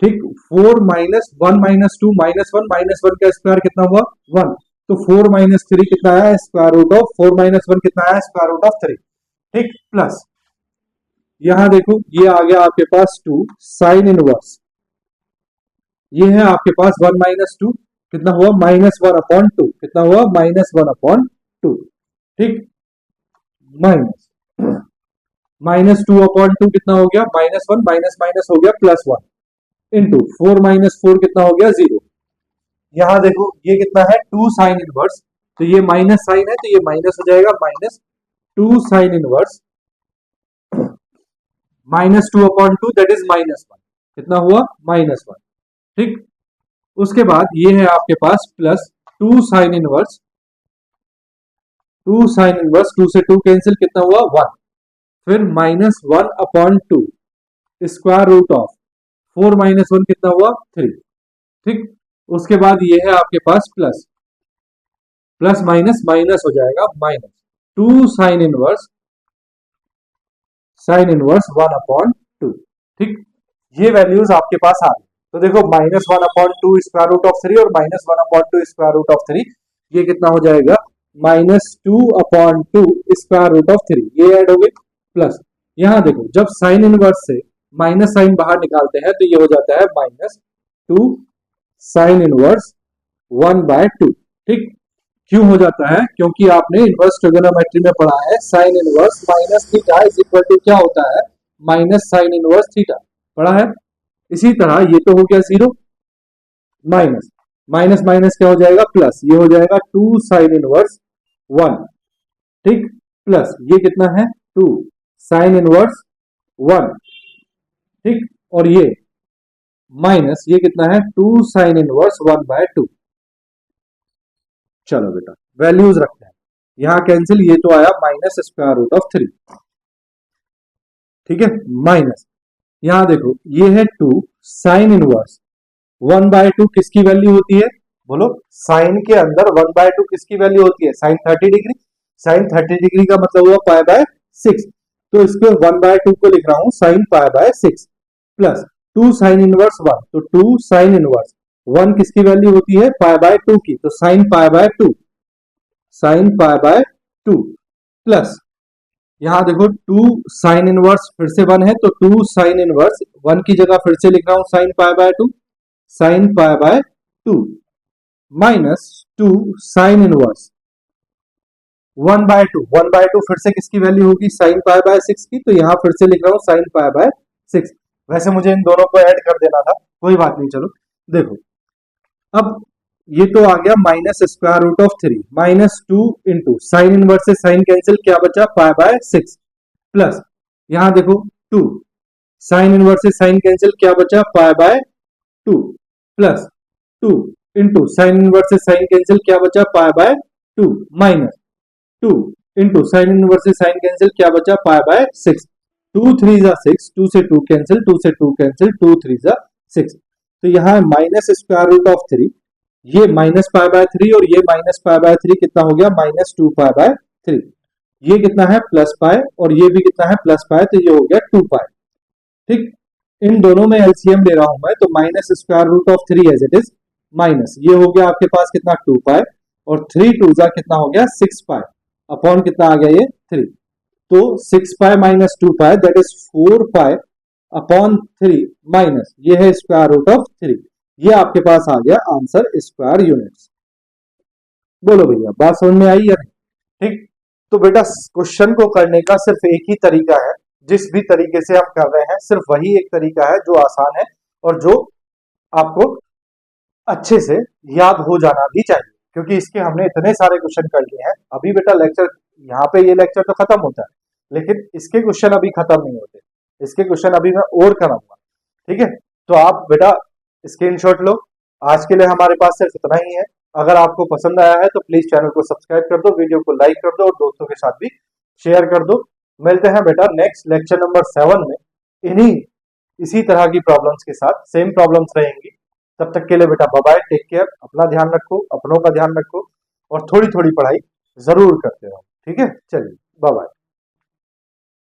ठीक, 4 माइनस 1 माइनस 2 माइनस 1, माइनस 1 का स्क्वायर कितना हुआ 1, तो 4 माइनस 3 कितना आया स्क्वायर रूट ऑफ 4 माइनस 1 कितना आया स्क्वायर रूट ऑफ 3, ठीक, प्लस यहां देखो ये आ गया आपके पास 2 साइन इनवर्स, ये है आपके पास 1 माइनस 2 कितना हुआ माइनस 1 अपॉन 2, कितना हुआ माइनस 1 अपॉन 2, ठीक, माइनस माइनस 2 अपॉन 2 कितना हो गया माइनस 1, माइनस माइनस हो गया प्लस 1 इंटू 4 माइनस 4 कितना हो गया 0, यहां देखो ये कितना है 2 साइन इनवर्स, तो ये माइनस साइन है तो ये माइनस हो जाएगा minus 2 sine inverse minus 2 upon 2 that is minus 1, कितना हुआ माइनस 1, ठीक, उसके बाद ये है आपके पास plus 2 sine inverse 2 sine inverse 2 से 2 कैंसिल कितना हुआ 1, फिर minus 1 upon 2 square root of 4 minus 1 कितना हुआ 3, ठीक, उसके बाद ये है आपके पास प्लस प्लस माइनस माइनस हो जाएगा माइनस 2 साइन इनवर्स 1 अपॉन 2, ठीक, ये वैल्यूज आपके पास आ रही, तो देखो minus 1 upon 2 square root of 3 और minus 1 upon 2 square root of 3, ये कितना हो जाएगा minus 2 upon 2 square root of 3, ये ऐड हो गई, प्लस यहां देखो जब साइन इनवर्स से माइनस साइन बाहर निकालते हैं तो ये हो जाता है माइनस 2 साइन इनवर्स 1 बाय 2, ठीक, क्यों हो जाता है? क्योंकि आपने इनवर्स ट्रिगोनोमेट्री में पढ़ा है sine inverse minus theta is equal to क्या होता है? माइनस साइन इनवर्स थीटा, पढ़ा है। इसी तरह ये तो हो गया जीरो, माइनस माइनस माइनस क्या हो जाएगा? प्लस, ये हो जाएगा 2 साइन इनवर्स 1, ठीक, प्लस ये कितना है? 2 साइन इनवर्स 1, ठीक, और ये माइनस ये कितना है? 2 साइन इनवर्स 1/2। चलो बेटा वैल्यूज रखते हैं, यहां कैंसिल, ये तो आया माइनस स्क्वायर रूट ऑफ 3, ठीक है, माइनस यहां देखो ये है 2 साइन इनवर्स 1/2 किसकी वैल्यू होती है? बोलो, साइन के अंदर 1/2 किसकी वैल्यू होती है? Sign 30 degree. साइन 30 डिग्री का मतलब हुआ π/6, तो इसके 1/2 को लिख रहा हूं साइन π/6 प्लस 2 साइन इनवर्स 1, तो 2 साइन इनवर्स 1 किसकी वैल्यू होती है? π/2 की, तो साइन π/2, साइन π/2 प्लस यहां देखो 2 साइन इनवर्स फिर से 1 है, तो 2 साइन इनवर्स 1 की जगह फिर से लिख रहा हूं sine π/2, sine π/2 minus 2 sine inverse 1/2, 1/2 फिर से किसकी वैल्यू होगी? साइन π/6 की, तो यहां फिर से लिख रहा हूं साइन π/6। वैसे मुझे इन दोनों को ऐड कर देना था, कोई बात नहीं, चलो देखो अब ये तो आ गया minus square root of 3 minus 2 into sine inverse से साइन कैंसिल, क्या बचा? π/6 प्लस यहां देखो 2 साइन इनवर्स से साइन कैंसिल, क्या बचा? π/2 प्लस 2 इंटू साइन इनवर्स से साइन कैंसिल, क्या बचा? π/2 माइनस 2 इंटू साइन इनवर्स से साइन कैंसिल, क्या बचा? π/6। 2 3 जा 6, 2 से 2 कैंसिल, 2 से 2 कैंसिल, 2 3 जा 6, तो यहाँ माइनस स्क्वायर रूट ऑफ 3, ये माइनस π/3 और ये माइनस π/3 कितना हो गया? माइनस 2π/3, ये कितना है? प्लस पाई, और ये भी कितना है? प्लस पाई, तो ये हो गया 2π, ठीक। इन दोनों में एलसीएम ले रहा हूं मैं, तो minus square root of 3 as it is minus ये हो गया आपके पास कितना? 2π, और 3 2 जा कितना हो गया? 6π, अपॉन कितना आ गया? ये 3, तो 6π minus 2π that is 4π upon 3 minus ये है स्क्वायर रूट ऑफ 3, ये आपके पास आ गया आंसर स्क्वायर यूनिट्स। बोलो भैया बात समझ में आई या नहीं? ठीक, तो बेटा क्वेश्चन को करने का सिर्फ एक ही तरीका है, जिस भी तरीके से हम कर रहे हैं सिर्फ वही एक तरीका है जो आसान है और जो आपको अच्छे से याद हो जाना भी चाहिए, क्योंकि इसके हमने इतने सारे क्वेश्चन कर लिए हैं। अभी बेटा लेक्चर यहाँ पे ये लेक्चर तो खत्म होता है, लेकिन इसके क्वेश्चन अभी खत्म नहीं होते, इसके क्वेश्चन अभी मैं और कराऊंगा, ठीक है। तो आप बेटा स्क्रीनशॉट लो। आज के लिए हमारे पास सिर्फ इतना ही है। अगर आपको पसंद आया है तो प्लीज चैनल को सब्सक्राइब कर दो, वीडियो को लाइक कर दो और दोस्तों के साथ भी शेयर कर दो। मिलते हैं बेटा नेक्स्ट लेक्चर नंबर 7 में इन्हीं इसी तरह की प्रॉब्लम्स के साथ, सेम प्रॉब्लम्स रहेंगी। तब तक के लिए बेटा बाय बाय, टेक केयर, अपना ध्यान रखो, अपनों का ध्यान रखो और थोड़ी थोड़ी पढ़ाई जरूर करते रहो, ठीक है। चलिए बाय बाय।